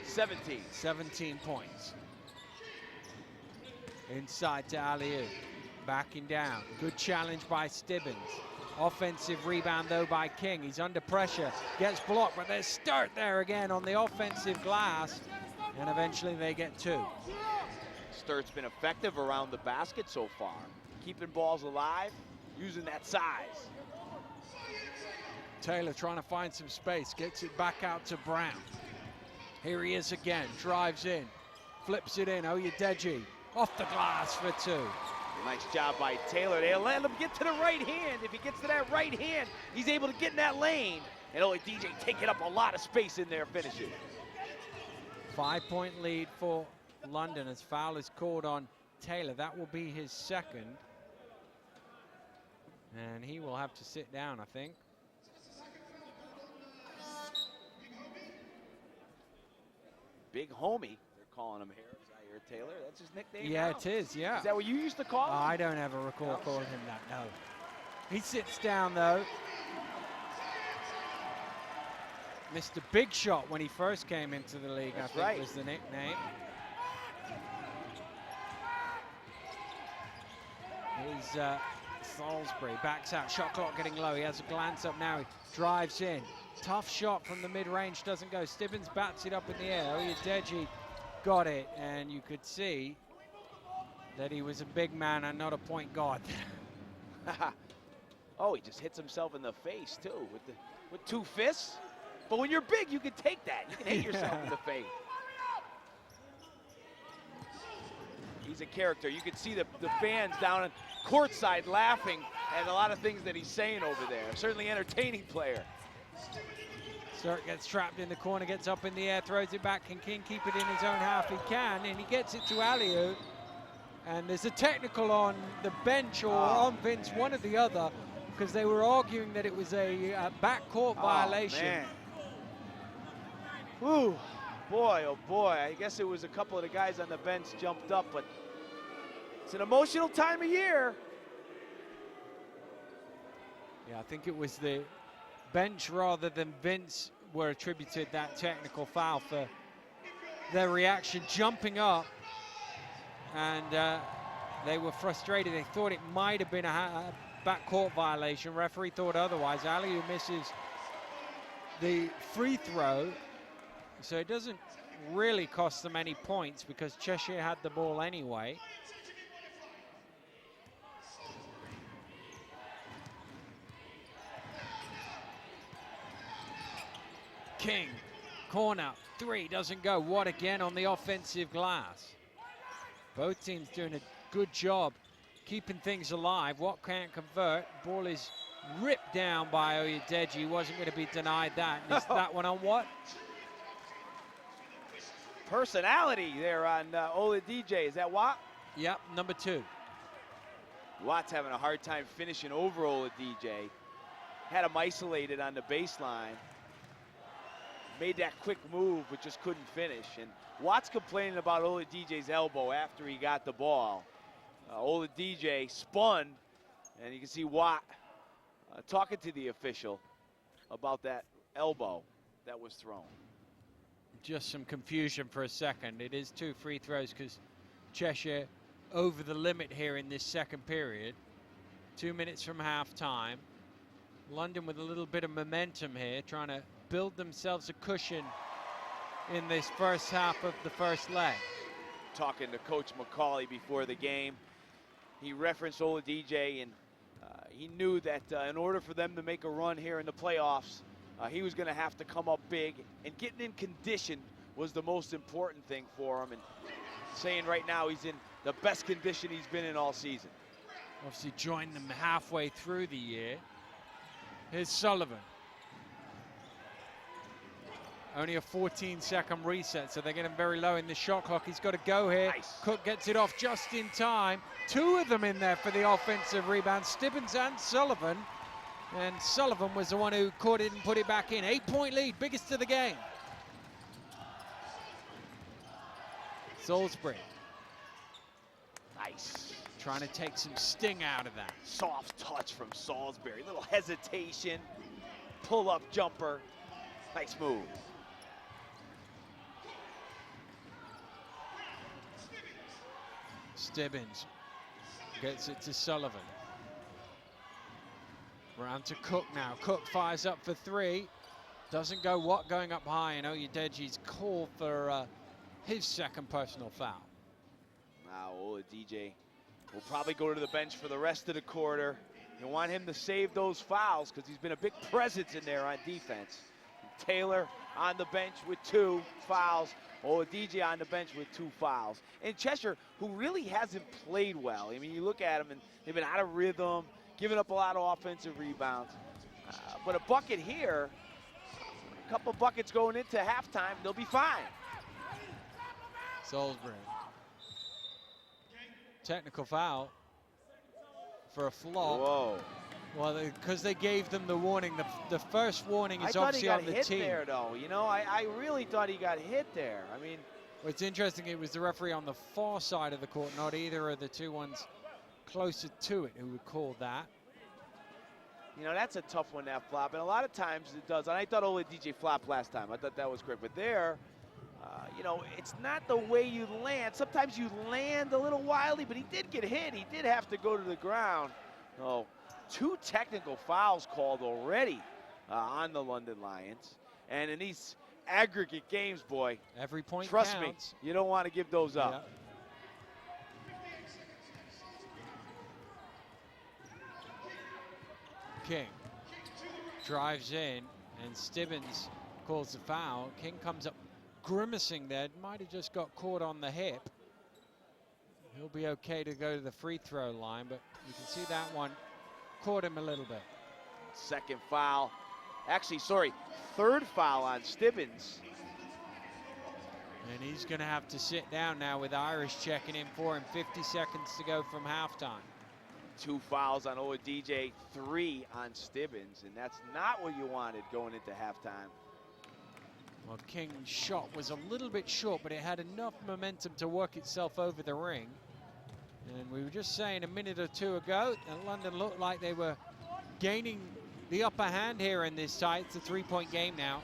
17. 17 points. Inside to Aliou. Backing down. Good challenge by Stibbins. Offensive rebound, though, by King. He's under pressure. Gets blocked, but there's Sturt there again on the offensive glass. And eventually they get 2. Sturt's been effective around the basket so far. Keeping balls alive, using that size. Taylor trying to find some space. Gets it back out to Brown. Here he is again. Drives in. Flips it in. Oyedeji off the glass for 2. Nice job by Taylor. They'll let him get to the right hand. If he gets to that right hand, he's able to get in that lane. And DJ taking up a lot of space in there, finishing. 5-point lead for London as foul is called on Taylor. That will be his second. And he will have to sit down, I think. Big homie, they're calling him here. Zaire Taylor, that's his nickname Yeah, now? it is, yeah. Is that what you used to call him? I don't ever recall calling him that, no. He sits down, though. Mr. Big Shot when he first came into the league, That's I think right. was the nickname. He's Salisbury, backs out, shot clock getting low. He has a glance up now, he drives in. Tough shot from the mid-range, doesn't go. Stibbins bats it up in the air. Oyedeji got it, and you could see that he was a big man and not a point guard. Oh, he just hits himself in the face, too, with 2 fists. But when you're big, you can take that. You can hit yourself in the face. He's a character. You can see the fans down on courtside laughing at a lot of things that he's saying over there. Certainly entertaining player. Sturt gets trapped in the corner, gets up in the air, throws it back. Can King keep it in his own half? He can, and he gets it to Aliou. And there's a technical on the bench or on Vince, one or the other, because they were arguing that it was a backcourt violation. Man. Ooh, boy, oh boy. I guess it was a couple of the guys on the bench jumped up, but it's an emotional time of year. Yeah, I think it was the bench rather than Vince were attributed that technical foul for their reaction, jumping up, and they were frustrated. They thought it might have been a backcourt violation. Referee thought otherwise. Aliou misses the free throw, so it doesn't really cost them any points because Cheshire had the ball anyway. King, corner, 3, doesn't go. Watt again on the offensive glass. Both teams doing a good job keeping things alive. Watt can't convert. Ball is ripped down by Oyedeji. He wasn't going to be denied that. And is that one on Watt? Personality there on Oyedeji. Is that Watt? Yep, number 2. Watt's having a hard time finishing over Oyedeji. Had him isolated on the baseline. Made that quick move, but just couldn't finish. And Watt's complaining about Oyedeji's elbow after he got the ball. Oyedeji spun, and you can see Watt talking to the official about that elbow that was thrown. Just some confusion for a second. It is 2 free throws because Cheshire over the limit here in this second period. 2 minutes from half time. London with a little bit of momentum here, trying to build themselves a cushion in this first half of the first leg. Talking to Coach McCauley before the game, he referenced Oladipo, and he knew that in order for them to make a run here in the playoffs, he was going to have to come up big, and getting in condition was the most important thing for him, and saying right now he's in the best condition he's been in all season. Obviously joined them halfway through the year. Here's Sullivan. Only a 14-second reset, so they're getting very low in the shot clock. He's got to go here. Nice. Cook gets it off just in time. 2 of them in there for the offensive rebound, Stibbins and Sullivan. And Sullivan was the one who caught it and put it back in. 8-point lead, biggest of the game. Salisbury. Nice. Trying to take some sting out of that. Soft touch from Salisbury. Little hesitation. Pull-up jumper. Nice move. Stibbins gets it to Sullivan. Round to Cook now. Cook fires up for 3. Doesn't go what going up high, and Oyedeji's called for his second personal foul. Now Oladipo will probably go to the bench for the rest of the quarter. You want him to save those fouls because he's been a big presence in there on defense. And Taylor on the bench with 2 fouls. Oladipo on the bench with 2 fouls. And Cheshire, who really hasn't played well. I mean, you look at them and they've been out of rhythm, giving up a lot of offensive rebounds. But a bucket here, a couple buckets going into halftime, they'll be fine. Salisbury. Technical foul for a flop. Whoa. Well, because they gave them the warning. The first warning is obviously on the team. I thought he got hit there, though. You know, I really thought he got hit there. I mean, what's interesting, it was the referee on the far side of the court, not either of the 2 ones closer to it who would call that. You know, that's a tough one, that flop, and a lot of times it does. And I thought Oladipo flopped last time. I thought that was great. But there, you know, it's not the way you land. Sometimes you land a little wildly, but he did get hit. He did have to go to the ground. Oh, 2 technical fouls called already on the London Lions. And in these aggregate games, boy, every point trust counts. me, you don't want to give those up. Yeah. King drives in, and Stibbins calls the foul. King comes up grimacing there. Might have just got caught on the hip. He'll be okay to go to the free throw line, but you can see that one caught him a little bit. Second foul. Actually, sorry, 3rd foul on Stibbins. And he's going to have to sit down now with Irish checking in for him. 50 seconds to go from halftime. 2 fouls on Oladipo, 3 on Stibbins, and that's not what you wanted going into halftime. Well, King's shot was a little bit short, but it had enough momentum to work itself over the ring. And we were just saying a minute or 2 ago that London looked like they were gaining the upper hand here in this tie. It's a 3-point game now.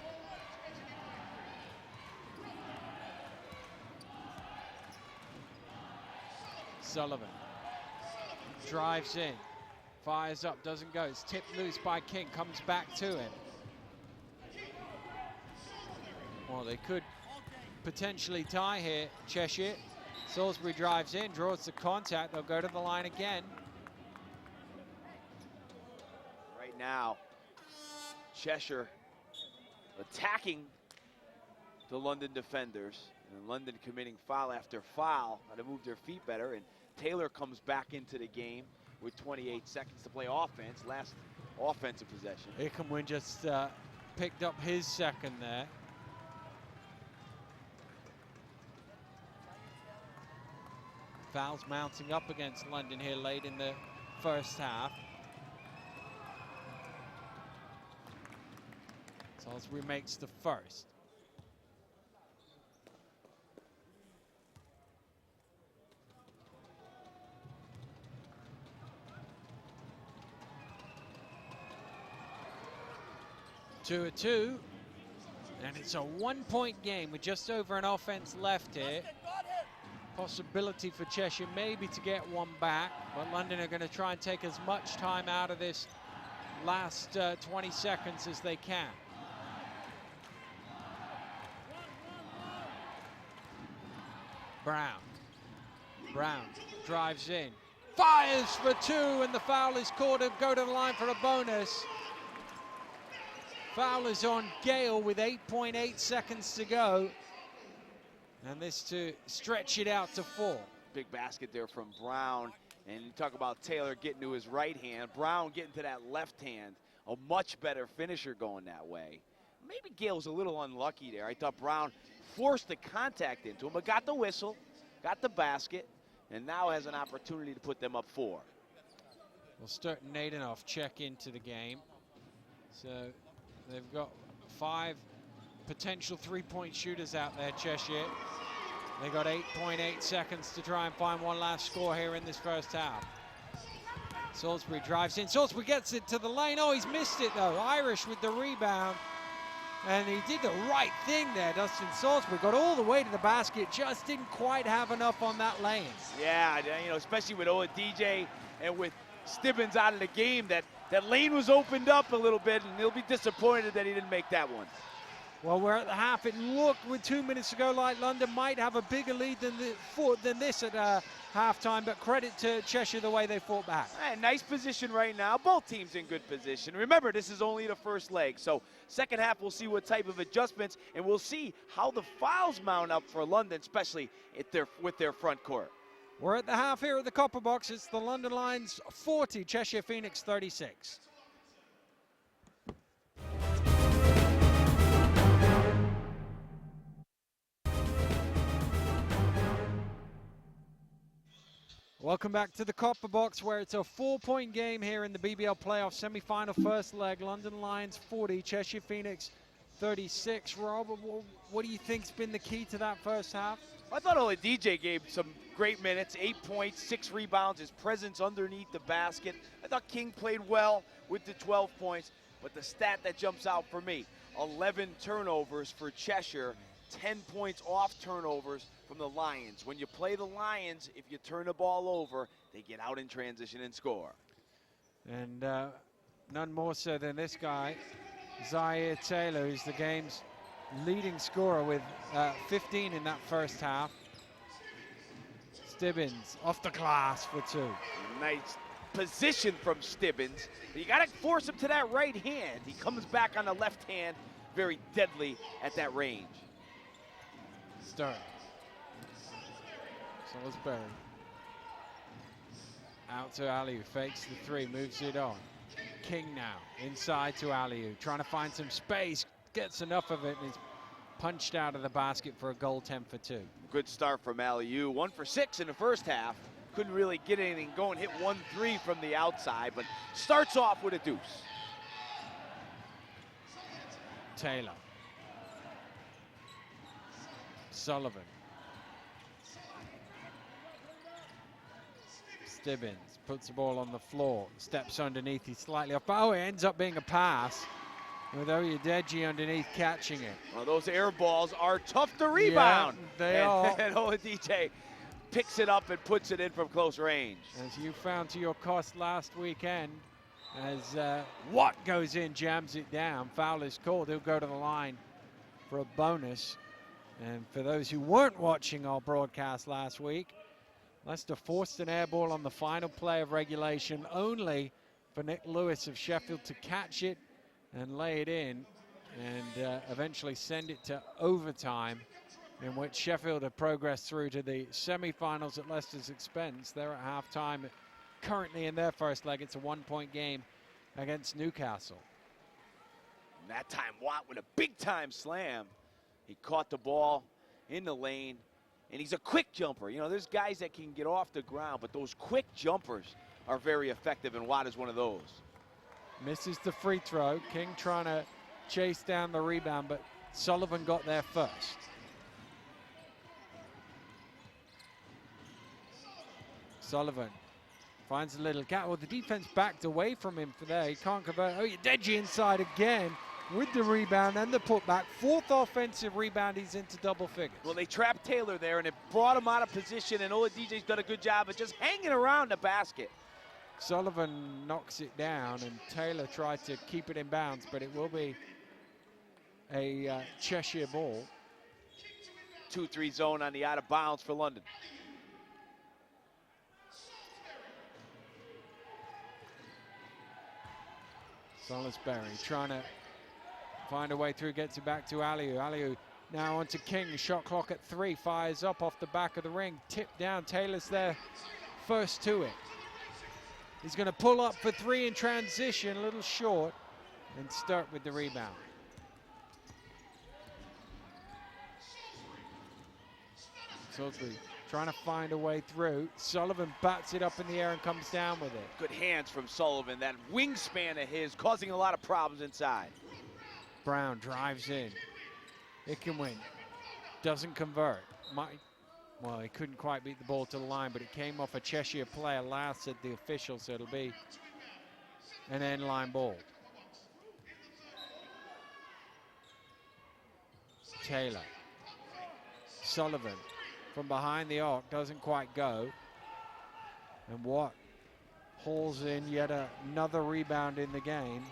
Sullivan drives in, fires up, doesn't go. It's tipped loose by King, comes back to it. Well, they could potentially tie here, Cheshire. Salisbury drives in, draws the contact. They'll go to the line again. Right now, Cheshire attacking the London defenders, and London committing foul after foul to move their feet better, and Taylor comes back into the game with 28 seconds to play offense, last offensive possession. Ickenwin just picked up his second there. Fouls mounting up against London here late in the first half. Salisbury makes the first. Two at 2. And it's a 1-point game with just over an offense left here. Possibility for Cheshire maybe to get one back, but London are going to try and take as much time out of this last 20 seconds as they can. Brown drives in, fires for 2, and the foul is called to go to the line for a bonus. Foul is on Gale with 8.8 seconds to go. And this to stretch it out to 4. Big basket there from Brown. And you talk about Taylor getting to his right hand. Brown getting to that left hand. A much better finisher going that way. Maybe Gale's a little unlucky there. I thought Brown forced the contact into him, but got the whistle, got the basket, and now has an opportunity to put them up 4. Well, Sturt and Nadenoff check into the game. So they've got 5 potential 3-point shooters out there, Cheshire. They got 8.8 seconds to try and find one last score here in this first half. Salisbury drives in. Salisbury gets it to the lane. Oh, he's missed it though. Irish with the rebound. And he did the right thing there, Dustin Salisbury. Got all the way to the basket, just didn't quite have enough on that lane. Yeah, you know, especially with DJ and with Stibbins out of the game, that lane was opened up a little bit, and he'll be disappointed that he didn't make that one. Well, we're at the half. It looked with 2 minutes to go like London might have a bigger lead than this at halftime, but credit to Cheshire the way they fought back. Nice position right now. Both teams in good position. Remember, this is only the first leg, so second half we'll see what type of adjustments, and we'll see how the fouls mount up for London, especially with their front court. We're at the half here at the Copper Box. It's the London Lions 40, Cheshire Phoenix 36. Welcome back to the Copper Box, where it's a 4-point game here in the BBL playoff semi-final first leg. London Lions 40, Cheshire Phoenix 36. Rob, what do you think's been the key to that first half? I thought DJ gave some great minutes, 8 points, 6 rebounds, his presence underneath the basket. I thought King played well with the 12 points, but the stat that jumps out for me, 11 turnovers for Cheshire, 10 points off turnovers from the Lions. When you play the Lions, if you turn the ball over, they get out in transition and score. And none more so than this guy, Zaire Taylor, who's the game's leading scorer with 15 in that first half. Stibbins off the glass for 2. Nice position from Stibbins. You got to force him to that right hand. He comes back on the left hand, very deadly at that range. Stern. Salisbury. Out to Aliu, fakes the 3, moves it on. King now, inside to Aliu, trying to find some space, gets enough of it, and is punched out of the basket for a goal, 10 for 2. Good start from Aliu, 1 for 6 in the first half. Couldn't really get anything going, hit 1-3 from the outside, but starts off with a deuce. Taylor. Sullivan. Stibbins puts the ball on the floor, steps underneath, he's slightly off. Oh, it ends up being a pass with Oyedeji underneath catching it. Well, those air balls are tough to rebound. Yeah, they are. And DJ picks it up and puts it in from close range. As you found to your cost last weekend, as Watt goes in, jams it down. Foul is called. He'll go to the line for a bonus. And for those who weren't watching our broadcast last week, Leicester forced an air ball on the final play of regulation, only for Nick Lewis of Sheffield to catch it and lay it in, and eventually send it to overtime, in which Sheffield have progressed through to the semi-finals at Leicester's expense. They're at halftime. Currently in their first leg, it's a 1-point game against Newcastle. And that time, Watt with a big-time slam. He caught the ball in the lane, and he's a quick jumper. You know, there's guys that can get off the ground, but those quick jumpers are very effective, and Watt is one of those. Misses the free throw. King trying to chase down the rebound, but Sullivan got there first. Sullivan finds a little gap. Well, the defense backed away from him for there. He can't convert. Oh, Oyedeji inside again. with the rebound and the putback. 4th offensive rebound, he's into double figures. Well, they trapped Taylor there, and it brought him out of position, and Oladij's done a good job of just hanging around the basket. Sullivan knocks it down, and Taylor tried to keep it in bounds, but it will be a Cheshire ball. 2-3 zone on the out of bounds for London. Salisbury trying to find a way through, gets it back to Aliu. Aliu now onto King, shot clock at 3, fires up off the back of the ring, tipped down. Taylor's there first to it. He's going to pull up for 3 in transition, a little short, and start with the rebound. Salisbury trying to find a way through. Sullivan bats it up in the air and comes down with it. Good hands from Sullivan. That wingspan of his causing a lot of problems inside. Brown drives in. Ikenwin doesn't convert. Well, he couldn't quite beat the ball to the line, but it came off a Cheshire player last, said the official, so it'll be an end line ball. Taylor. Sullivan from behind the arc, doesn't quite go. And Watt hauls in yet another rebound in the game.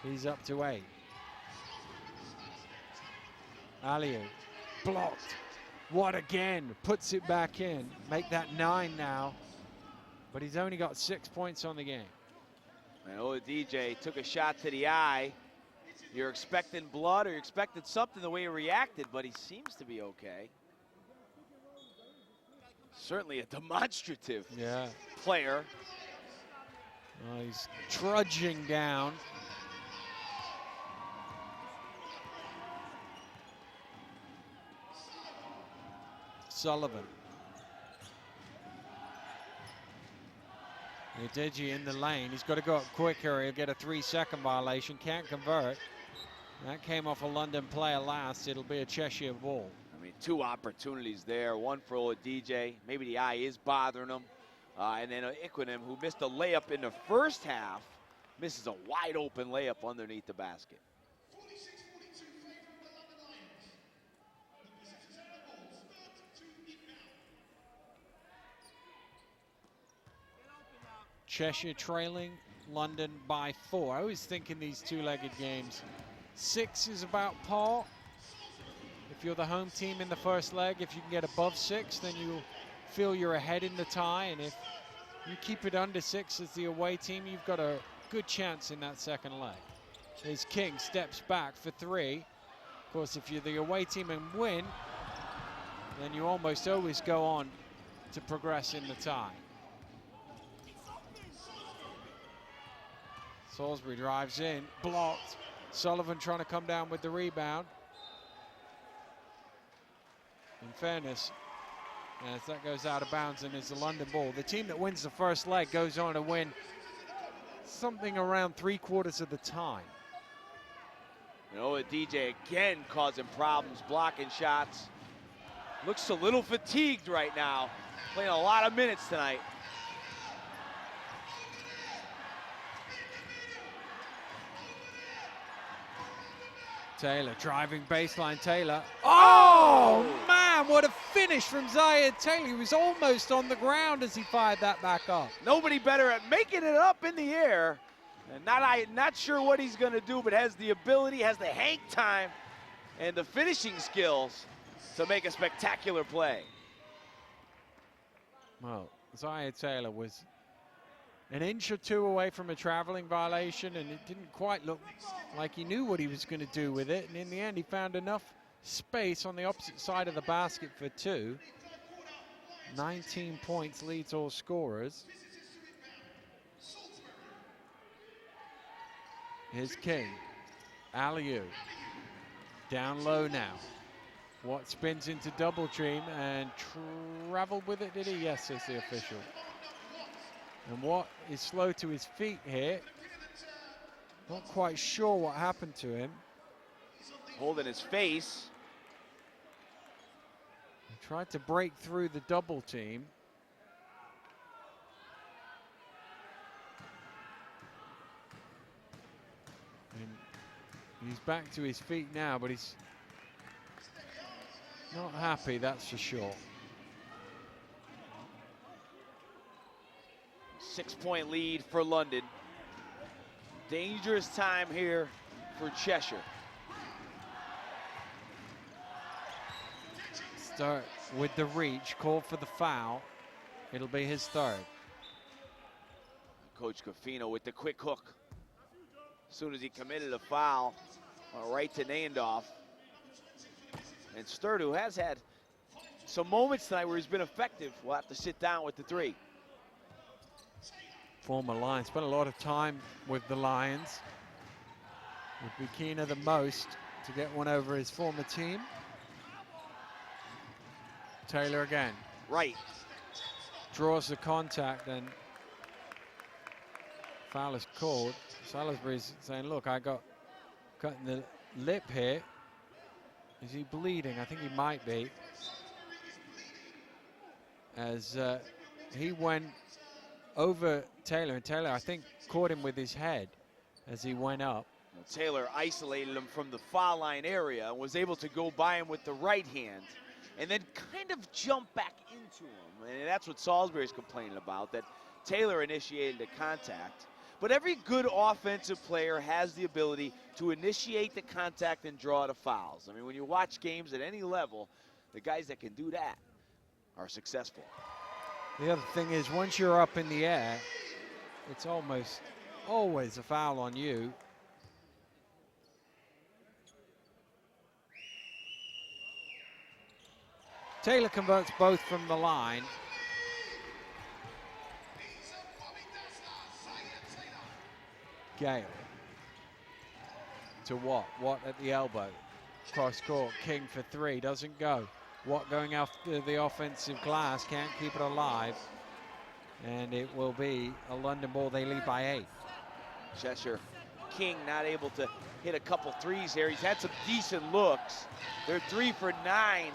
He's up to 8. Aliu blocked. Watt again puts it back in. Make that 9 now. But he's only got 6 points on the game. And Oladije took a shot to the eye. You're expecting blood or you're expecting something the way he reacted, but he seems to be okay. Certainly a demonstrative player. He's trudging down. Sullivan. Oladije in the lane. He's got to go up quicker. He'll get a 3-second violation. Can't convert. That came off a London player last. It'll be a Cheshire ball. I mean, 2 opportunities there. One for Oladije. Maybe the eye is bothering him. And then Iquinem, who missed a layup in the first half, misses a wide open layup underneath the basket. Cheshire trailing London by 4. I was thinking these 2-legged games, 6 is about par. If you're the home team in the first leg, if you can get above 6, then you feel you're ahead in the tie. And if you keep it under 6 as the away team, you've got a good chance in that second leg. As King steps back for 3. Of course, if you're the away team and win, then you almost always go on to progress in the tie. Salisbury drives in, blocked. Sullivan trying to come down with the rebound. In fairness, as that goes out of bounds and is the London ball. The team that wins the first leg goes on to win something around 3/4 of the time. You know, DJ again causing problems, blocking shots. Looks a little fatigued right now. Playing a lot of minutes tonight. Taylor driving baseline. Taylor. Oh man, what a finish from Zaire Taylor. He was almost on the ground as he fired that back up. Nobody better at making it up in the air. And not sure what he's going to do, but has the ability, has the hang time, and the finishing skills to make a spectacular play. Well, Zaire Taylor was an inch or 2 away from a traveling violation, and it didn't quite look like he knew what he was going to do with it. And in the end, he found enough space on the opposite side of the basket for 2. 19 points, leads all scorers. Here's King. Aliu. Down low now. Watt spins into double team and traveled with it, did he? Yes, says the official. And Watt is slow to his feet here. Not quite sure what happened to him. Holding his face. He tried to break through the double team. And He's back to his feet now, but he's not happy, that's for sure. 6-point lead for London. Dangerous time here for Cheshire. Start with the reach, called for the foul. It'll be his third. Coach Cofino with the quick hook. As soon as he committed a foul, right to Neindorf. And Sturt, who has had some moments tonight where he's been effective, will have to sit down with the three. Former Lion, spent a lot of time with the Lions. Would be keener than most to get one over his former team. Taylor again. Right. Draws the contact and foul is called. Salisbury's saying, look, I got cut in the lip here. Is he bleeding? I think he might be. As he went over Taylor, and Taylor, I think, caught him with his head as he went up. Taylor isolated him from the foul line area and was able to go by him with the right hand and then kind of jump back into him. And that's what Salisbury's complaining about, that Taylor initiated the contact. But every good offensive player has the ability to initiate the contact and draw the fouls. I mean, when you watch games at any level, the guys that can do that are successful. The other thing is, once you're up in the air, it's almost always a foul on you. Taylor converts both from the line. Gale to Watt. Watt at the elbow. Cross court. King for three. Doesn't go. Watt going after the offensive glass. Can't keep it alive. And it will be a London ball. They lead by 8. Cheshire. King not able to hit a couple threes here. He's had some decent looks. They're 3 for 9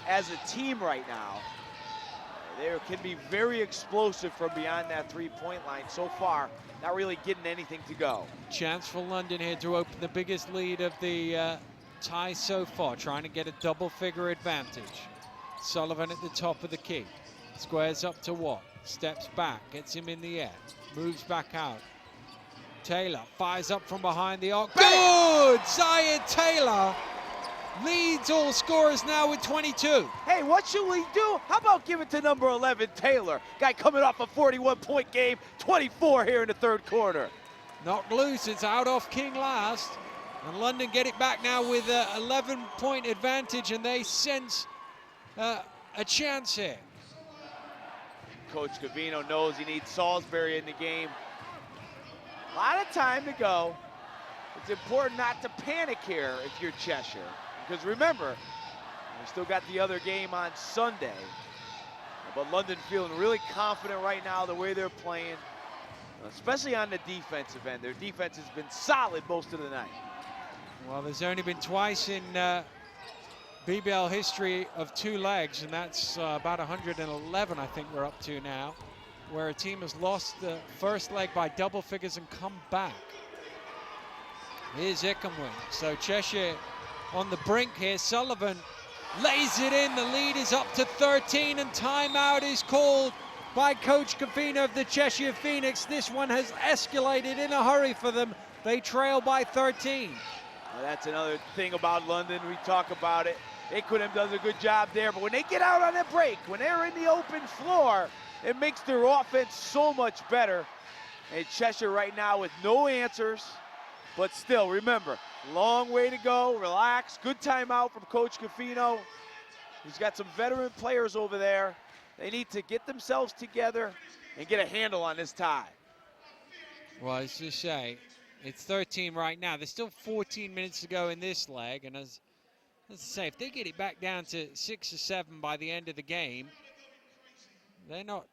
as a team right now. They can be very explosive from beyond that three-point line. So far, not really getting anything to go. Chance for London here to open the biggest lead of the tie so far, trying to get a double-figure advantage. Sullivan at the top of the key. Squares up to Watt. Steps back, gets him in the air. Moves back out. Taylor fires up from behind the arc. Good! Zayed Taylor leads all scorers now with 22. Hey, what should we do? How about give it to number 11, Taylor? Guy coming off a 41-point game, 24 here in the third quarter. Knocked loose, it's out off King last. And London get it back now with an 11-point advantage, and they sense a chance here. Coach Covino knows he needs Salisbury in the game. A lot of time to go. It's important not to panic here if you're Cheshire. Because remember, we still got the other game on Sunday. But London feeling really confident right now the way they're playing, especially on the defensive end. Their defense has been solid most of the night. Well, there's only been twice in BBL history of 2 legs, and that's about 111, I think we're up to now, where a team has lost the first leg by double figures and come back. Here's Ickenwin. So Cheshire on the brink here. Sullivan lays it in. The lead is up to 13, and timeout is called by Coach Cofino of the Cheshire Phoenix. This one has escalated in a hurry for them. They trail by 13. Well, that's another thing about London. We talk about it. Ickenwin does a good job there, but when they get out on a break, when they're in the open floor, it makes their offense so much better. And Cheshire right now with no answers, but still, remember, long way to go, relax, good timeout from Coach Cofino. He's got some veteran players over there. They need to get themselves together and get a handle on this tie. Well, as you say, it's 13 right now. There's still 14 minutes to go in this leg, and as I say, if they get it back down to 6 or 7 by the end of the game, they're not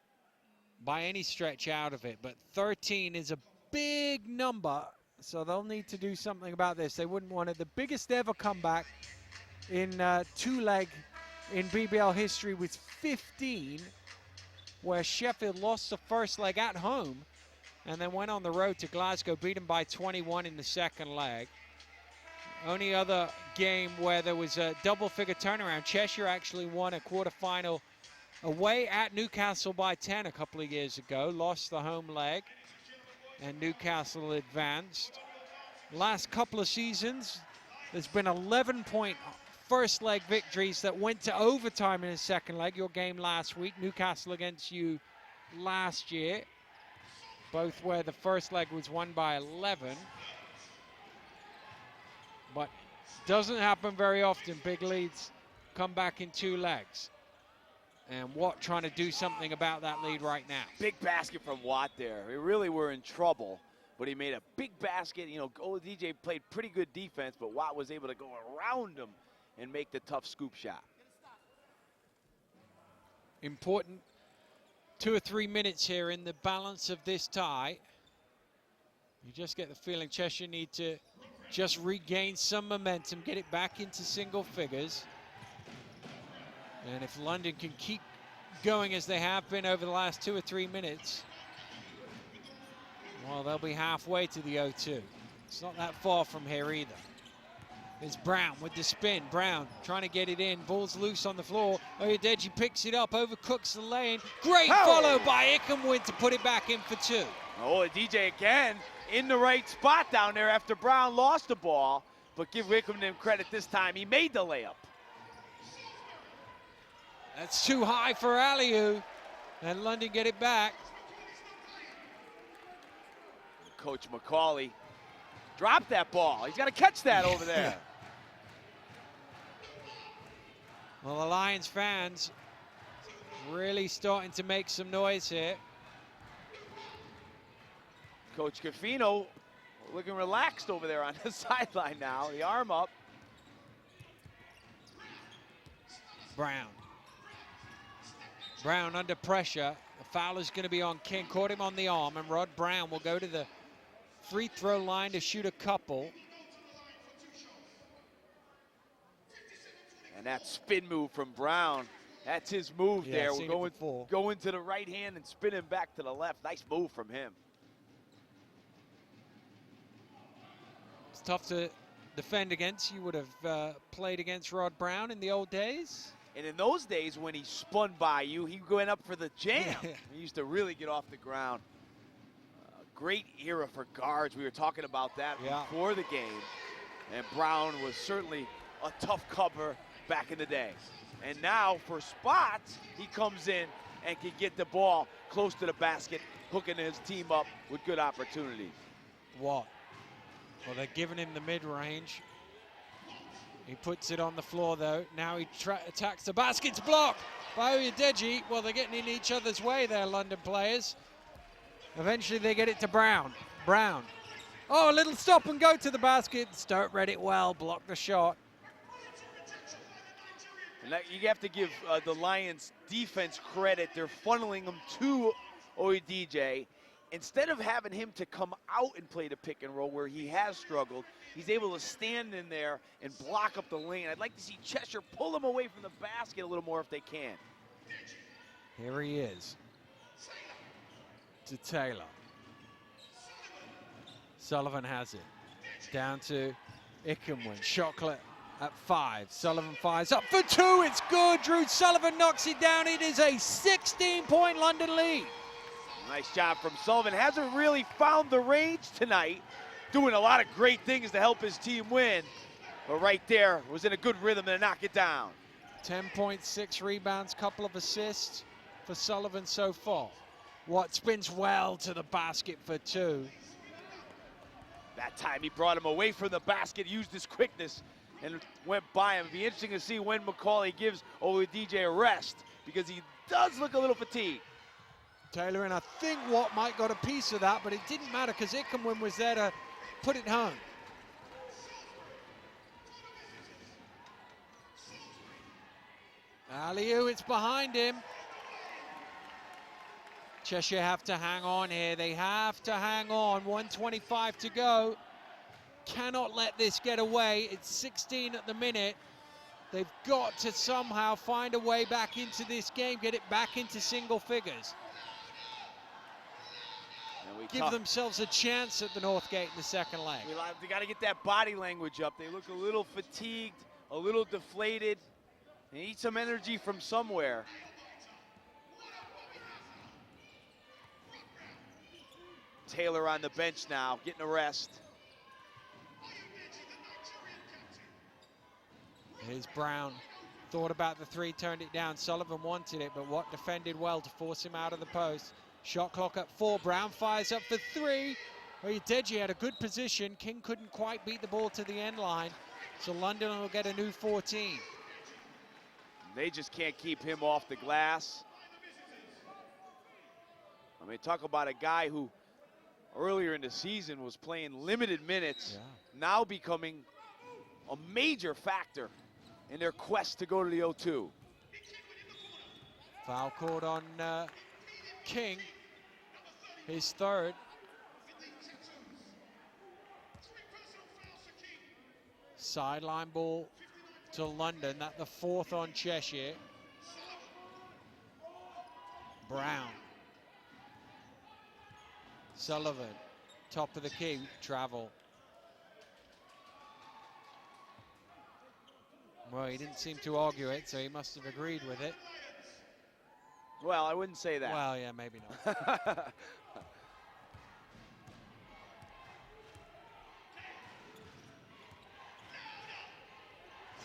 by any stretch out of it, but 13 is a big number, so they'll need to do something about this. They wouldn't want it. The biggest ever comeback in 2-leg in BBL history was 15, where Sheffield lost the first leg at home and then went on the road to Glasgow, beat them by 21 in the second leg. Only other game where there was a double-figure turnaround, Cheshire actually won a quarterfinal away at Newcastle by 10 a couple of years ago, lost the home leg, and Newcastle advanced. Last couple of seasons, there's been 11-point first leg victories that went to overtime in the second leg. Your game last week, Newcastle against you last year, both where the first leg was won by 11. But doesn't happen very often. Big leads come back in 2 legs. And Watt trying to do something about that lead right now. Big basket from Watt there. We really were in trouble, but he made a big basket. You know, DJ played pretty good defense, but Watt was able to go around him and make the tough scoop shot. Important 2 or 3 minutes here in the balance of this tie. You just get the feeling Cheshire need to just regain some momentum, get it back into single figures. And if London can keep going as they have been over the last 2 or 3 minutes, well, they'll be halfway to the 0-2. It's not that far from here either. It's Brown with the spin. Brown trying to get it in. Ball's loose on the floor. Oyedeji picks it up, overcooks the lane. Great follow by Ikamwin to put it back in for 2. Oh, DJ again in the right spot down there after Brown lost the ball. But give Wickham credit this time. He made the layup. That's too high for Aliu. And London get it back. Coach McCauley dropped that ball. He's got to catch that over there. Well, the Lions fans really starting to make some noise here. Coach Caffino looking relaxed over there on the sideline now, the arm up. Brown. Brown under pressure. The foul is going to be on King. Caught him on the arm, and Rod Brown will go to the free throw line to shoot a couple. And that spin move from Brown, that's his move there. We're going to the right hand and spinning back to the left. Nice move from him. It's tough to defend against. You would have played against Rod Brown in the old days. And in those days when he spun by you, he went up for the jam. He used to really get off the ground. Great era for guards. We were talking about that before the game. And Brown was certainly a tough cover back in the day. And now for spots, he comes in and can get the ball close to the basket, hooking his team up with good opportunities. What? Well, they're giving him the mid-range. He puts it on the floor, though. Now he attacks the basket. It's blocked by Oyedeji. Well, they're getting in each other's way there, London players. Eventually, they get it to Brown. Brown. Oh, a little stop and go to the basket. Sturt read it well, blocked the shot. And you have to give the Lions defense credit. They're funneling them to Oyedeji. Instead of having him to come out and play the pick and roll where he has struggled, he's able to stand in there and block up the lane. I'd like to see Cheshire pull him away from the basket a little more if they can. Here he is. To Taylor. Sullivan has it. Down to Ikamwin. Shot clock at 5. Sullivan fires up for 2. It's good. Drew Sullivan knocks it down. It is a 16-point London lead. Nice job from Sullivan. Hasn't really found the range tonight. Doing a lot of great things to help his team win. But right there, was in a good rhythm to knock it down. 10.6 rebounds, couple of assists for Sullivan so far. Watt spins well to the basket for 2. That time he brought him away from the basket, used his quickness, and went by him. It'll be interesting to see when McCauley gives Oyedeji a rest, because he does look a little fatigued. Taylor, and I think Watt might got a piece of that, but it didn't matter because Ikamwin was there to put it home. Aliu, it's behind him. Cheshire have to hang on here. They have to hang on. 1:25 to go. Cannot let this get away. It's 16 at the minute. They've got to somehow find a way back into this game, get it back into single figures. give themselves a chance at the North Gate in the second leg. They got to get that body language up. They look a little fatigued, a little deflated. They need some energy from somewhere. Taylor on the bench now, getting a rest. Here's Brown. Thought about the three, turned it down. Sullivan wanted it, but Watt defended well to force him out of the post. Shot clock at 4. Brown fires up for 3. Oyedeji had a good position. King couldn't quite beat the ball to the end line. So London will get a new 14. They just can't keep him off the glass. I mean, talk about a guy who earlier in the season was playing limited minutes, now becoming a major factor in their quest to go to the O2. Foul called on King, his third. Sideline ball to London, that's the 4th on Cheshire. Brown. Sullivan, top of the key, travel. Well, he didn't seem to argue it, so he must have agreed with it. Well, I wouldn't say that. Well, yeah, maybe not.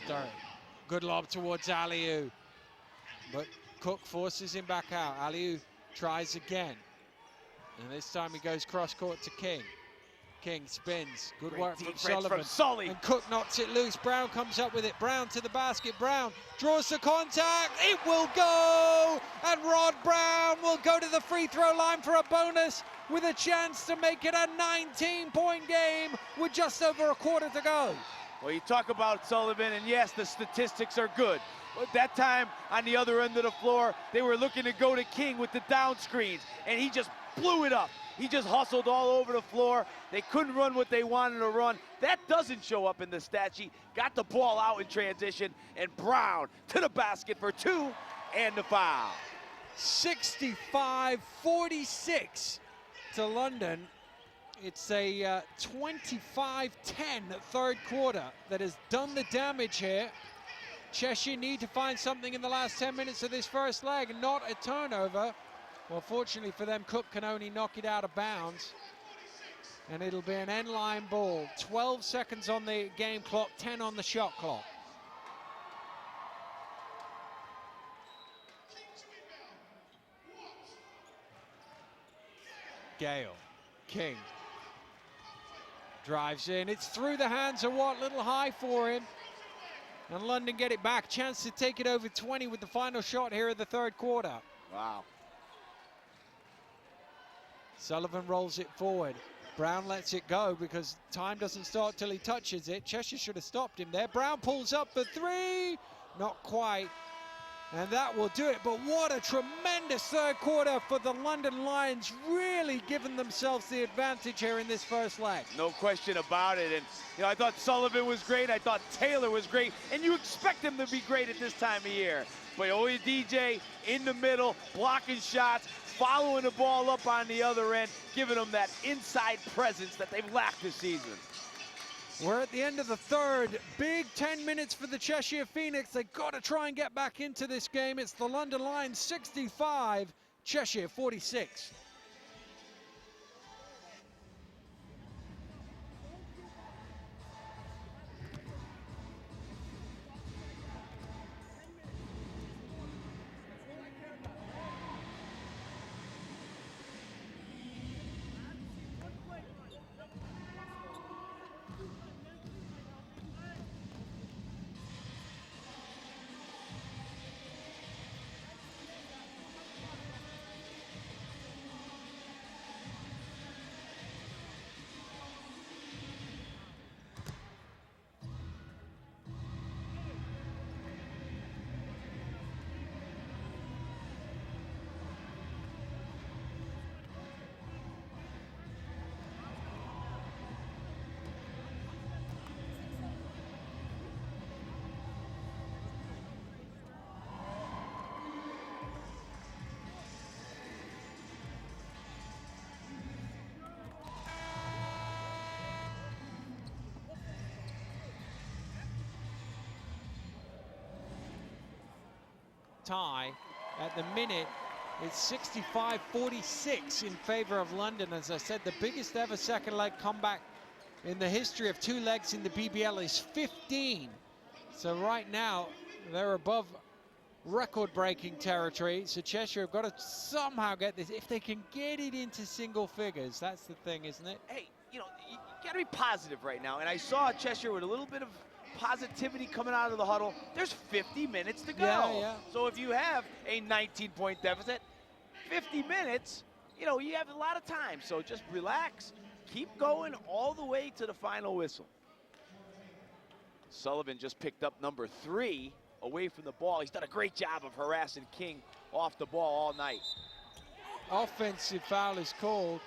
Sturry, good lob towards Aliou, but Cook forces him back out. Aliou tries again. And this time he goes cross-court to King. King spins. Good Great work from defense Sullivan. from Sully. And Cook knocks it loose. Brown comes up with it. Brown to the basket. Brown draws the contact. It will go. And Rod Brown will go to the free throw line for a bonus with a chance to make it a 19-point game with just over a quarter to go. Well, you talk about Sullivan, and yes, the statistics are good. But that time on the other end of the floor, they were looking to go to King with the down screens, and he just blew it up. He just hustled all over the floor. They couldn't run what they wanted to run. That doesn't show up in the stat sheet. Got the ball out in transition, and Brown to the basket for 2 and the foul. 65-46 to London. It's a 25-10 third quarter that has done the damage here. Cheshire need to find something in the last 10 minutes of this first leg, not a turnover. Well, fortunately for them, Cook can only knock it out of bounds. And it'll be an end-line ball. 12 seconds on the game clock, 10 on the shot clock. Gale, King. Drives in, it's through the hands of Watt, little high for him. And London get it back, chance to take it over 20 with the final shot here of the third quarter. Wow. Sullivan rolls it forward. Brown lets it go because time doesn't start till he touches it. Cheshire should have stopped him there. Brown pulls up for 3, not quite. And that will do it, but what a tremendous third quarter for the London Lions, really giving themselves the advantage here in this first leg. No question about it, and I thought Sullivan was great, I thought Taylor was great, and you expect him to be great at this time of year. But Oyedeji in the middle, blocking shots, following the ball up on the other end, giving them that inside presence that they've lacked this season. We're at the end of the third. Big 10 minutes for the Cheshire Phoenix. They've got to try and get back into this game. It's the London Lions 65, Cheshire 46. tie. At the minute, it's 65-46 in favor of London. As I said, the biggest ever second leg comeback in the history of 2 legs in the BBL is 15. So right now, they're above record-breaking territory. So Cheshire have got to somehow get this. If they can get it into single figures, that's the thing, isn't it? Hey, you know, you got to be positive right now. And I saw Cheshire with a little bit of positivity coming out of the huddle. There's 50 minutes to go. Yeah. So if you have a 19-point deficit, 50 minutes, you know, you have a lot of time. So just relax, keep going all the way to the final whistle. Sullivan just picked up number 3 away from the ball. He's done a great job of harassing King off the ball all night. Offensive foul is called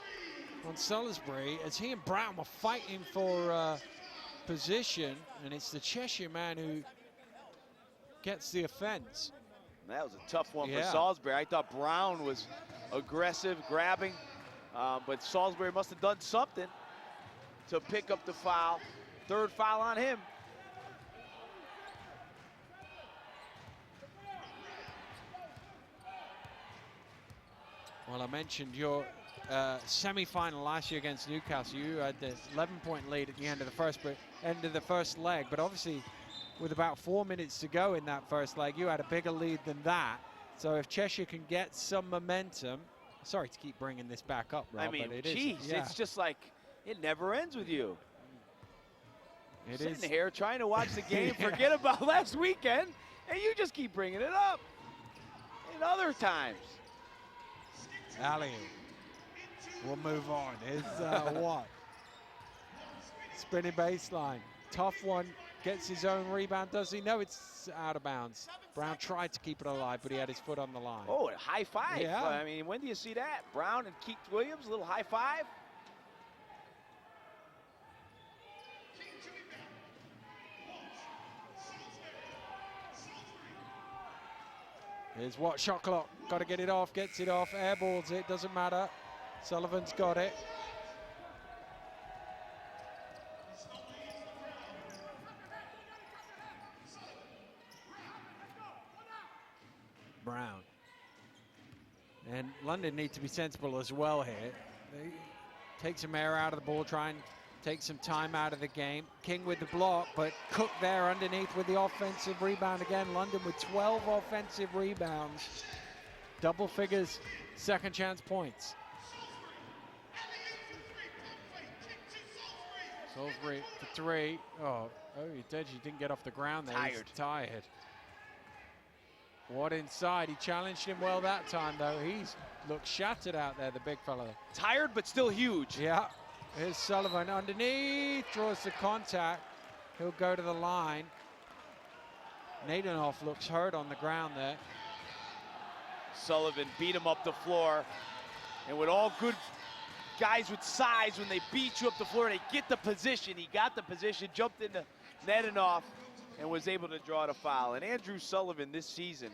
on Salisbury as he and Brown were fighting for position, and it's the Cheshire man who gets the offense. That was a tough one for Yeah. Salisbury. I thought Brown was aggressive, grabbing, but Salisbury must have done something to pick up the foul. 3rd foul on him. Well, I mentioned your semi-final last year against Newcastle. You had the 11-point lead at the end of the first leg, but obviously with about 4 minutes to go in that first leg, you had a bigger lead than that. So if Cheshire can get some momentum, sorry to keep bringing this back up, Rob, I mean, but it geez, is. Yeah. it's just like it never ends with you. It Sitting is. here trying to watch the game, Yeah. forget about last weekend, and you just keep bringing it up in other times. Ali, we'll move on. Here's what? Spinning baseline. Tough one. Gets his own rebound. Does he? No, it's out of bounds. Brown tried to keep it alive, but he had his foot on the line. Oh, a high five. Yeah. I mean, when do you see that? Brown and Keith Williams, a little high five. Here's what, shot clock. Got to get it off, gets it off, airballs it, doesn't matter. Sullivan's got it. Brown. And London need to be sensible as well here. They take some air out of the ball, try and take some time out of the game. King with the block, but Cook there underneath with the offensive rebound again. London with 12 offensive rebounds. Double figures, second chance points. Salisbury for 3. Oh, he didn't get off the ground there. Tired. He's tired. What inside? He challenged him well that time, though. He's looked shattered out there, the big fella. Tired, but still huge. Yeah. Here's Sullivan underneath, draws the contact. He'll go to the line. Nadenoff looks hurt on the ground there. Sullivan beat him up the floor. And with all good guys with size, when they beat you up the floor, they get the position. He got the position, jumped into Nadenoff, and was able to draw the foul. And Andrew Sullivan this season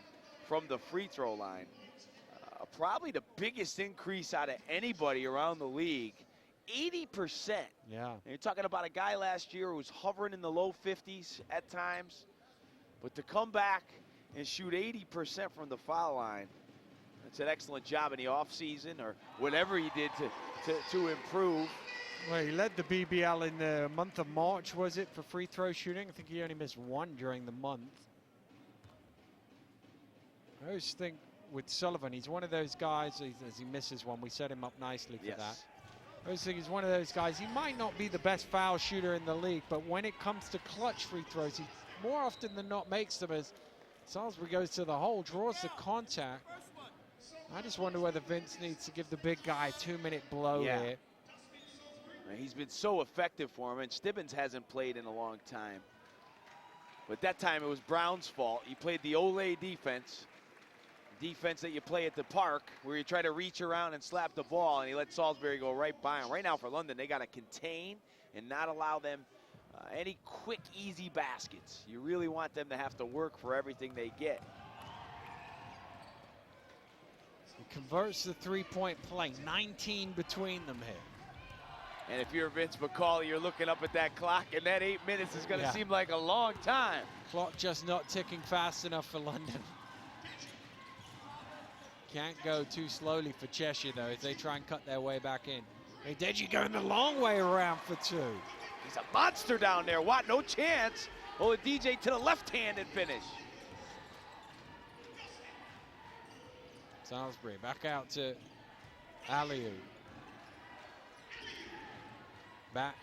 from the free throw line, probably the biggest increase out of anybody around the league. 80%. Yeah. And you're talking about a guy last year who was hovering in the low 50s at times. But to come back and shoot 80% from the foul line, it's an excellent job in the offseason or whatever he did to improve. Well, he led the BBL in the month of March, was it, for free throw shooting? I think he only missed 1 during the month. I always think with Sullivan, he's one of those guys, as he misses one, we set him up nicely for that. I always think he's one of those guys, he might not be the best foul shooter in the league, but when it comes to clutch free throws, he more often than not makes them as Salisbury goes to the hole, draws the contact. I just wonder whether Vince needs to give the big guy a 2-minute blow here. He's been so effective for him, and Stibbins hasn't played in a long time. But that time it was Brown's fault. He played the Olay defense that you play at the park, where you try to reach around and slap the ball, and he let Salisbury go right by him. Right now for London, they got to contain and not allow them any quick, easy baskets. You really want them to have to work for everything they get. He converts the 3-point play, 19 between them here. And if you're Vince McCauley, you're looking up at that clock, and that 8 minutes is going to seem like a long time. Clock just not ticking fast enough for London. Can't go too slowly for Cheshire, though, as they try and cut their way back in. Deji going the long way around for 2. He's a monster down there. Watt, no chance. Oh, DJ to the left-handed finish. Salisbury back out to Aliu. Back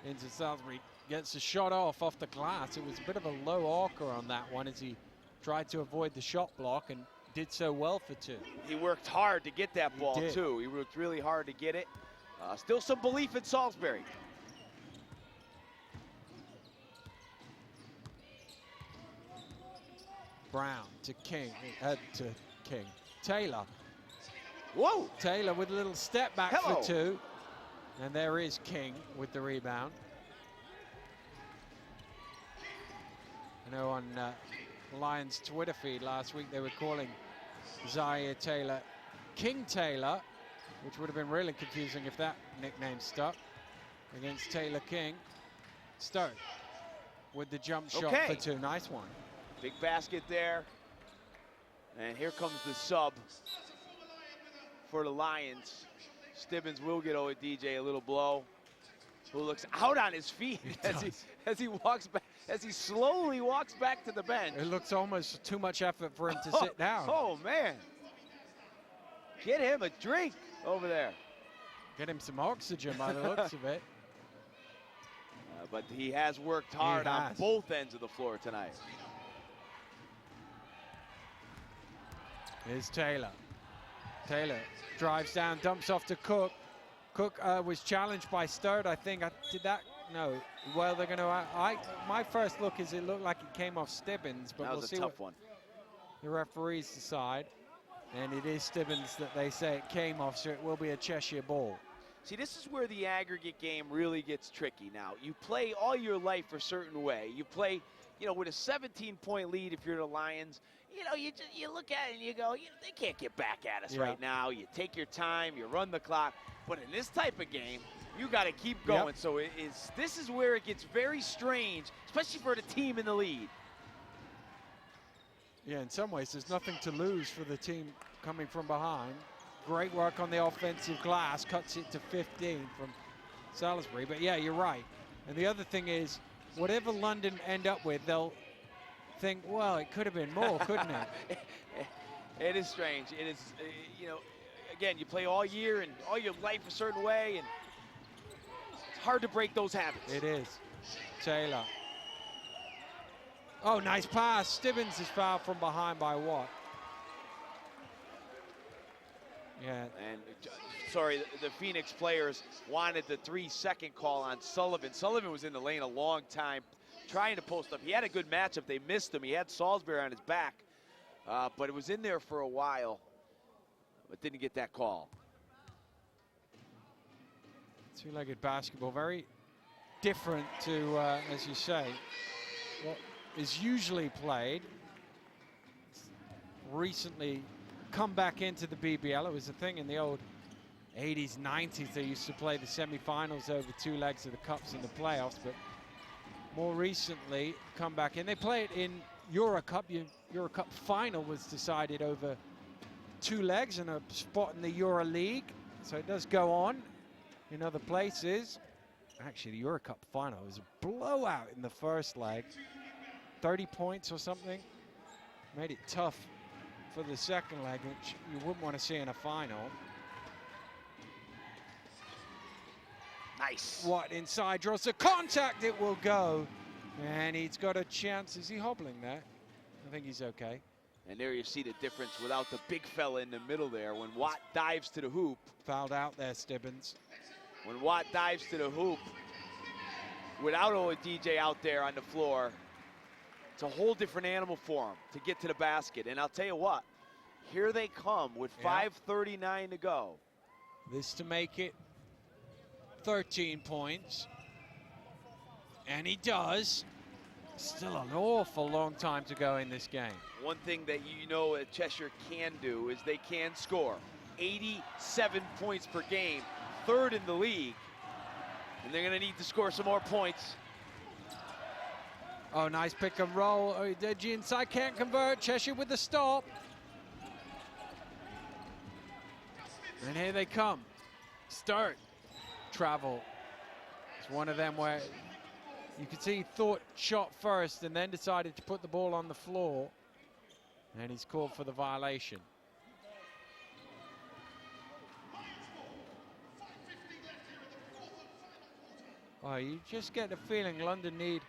into Salisbury. Gets a shot off the glass. It was a bit of a low arcer on that one as he tried to avoid the shot block and did so well for 2. He worked hard to get that ball, too. He worked really hard to get it. Still some belief in Salisbury. Brown to King. Taylor. Whoa! Taylor with a little step back for 2. And there is King with the rebound. I know on Lions Twitter feed last week they were calling Zaire Taylor King Taylor, which would have been really confusing if that nickname stuck against Taylor King. Stoke with the jump shot for 2. Nice one. Big basket there. And here comes the sub for the Lions. Stibbins will get DJ a little blow. Who looks out on his feet as he walks back, as he slowly walks back to the bench. It looks almost too much effort for him to sit down. Oh man. Get him a drink over there. Get him some oxygen by the looks of it. But he has worked hard on both ends of the floor tonight. Here's Taylor. Taylor drives down, dumps off to Cook. Cook was challenged by Sturt, I think. Did that? No. Well, they're going to. My first look is it looked like it came off Stibbins, but we'll see what the referees decide. And it is Stibbins that they say it came off, so it will be a Cheshire ball. See, this is where the aggregate game really gets tricky now. You play all your life a certain way. You play, with a 17-point lead if you're the Lions. You look at it and you go, they can't get back at us right now. You take your time, you run the clock. But in this type of game, you got to keep going. Yep. So this is where it gets very strange, especially for the team in the lead. Yeah, in some ways, there's nothing to lose for the team coming from behind. Great work on the offensive glass, cuts it to 15 from Salisbury. But yeah, you're right. And the other thing is, whatever London end up with, they'll think, well, it could have been more, couldn't it? It is strange. It is, again, you play all year and all your life a certain way, and it's hard to break those habits. It is. Taylor. Oh, nice pass. Stibbins is fouled from behind by Watt. Yeah. And sorry, the Phoenix players wanted the 3-second call on Sullivan. Sullivan was in the lane a long time trying to post up. He had a good matchup. They missed him. He had Salisbury on his back, but it was in there for a while, but didn't get that call. Two-legged basketball, very different to, as you say, what is usually played. Recently come back into the BBL. It was a thing in the old 80s, 90s. They used to play the semifinals over 2 legs of the cups in the playoffs, but more recently come back in. They play it in Eurocup. Eurocup final was decided over 2 legs and a spot in the Euro League. So it does go on in other places. Actually, the Eurocup final was a blowout in the first leg. 30 points or something. Made it tough for the second leg, which you wouldn't want to see in a final. Nice. Watt inside, draws the contact, it will go. And he's got a chance. Is he hobbling there? I think he's okay. And there you see the difference without the big fella in the middle there. When Watt dives to the hoop. Fouled out there, Stibbins. When Watt dives to the hoop, without DJ out there on the floor, it's a whole different animal for him to get to the basket. And I'll tell you what, here they come with 5:39 to go. This to make it 13 points. And he does. Still an awful long time to go in this game. One thing that that Cheshire can do is they can score. 87 points per game, 3rd in the league. And they're going to need to score some more points. Oh, nice pick and roll. Deji inside, can't convert. Cheshire with the stop. And here they come. Sturt. Travel. It's one of them where you could see he thought shot first and then decided to put the ball on the floor. And he's called for the violation. Oh, you just get the feeling London need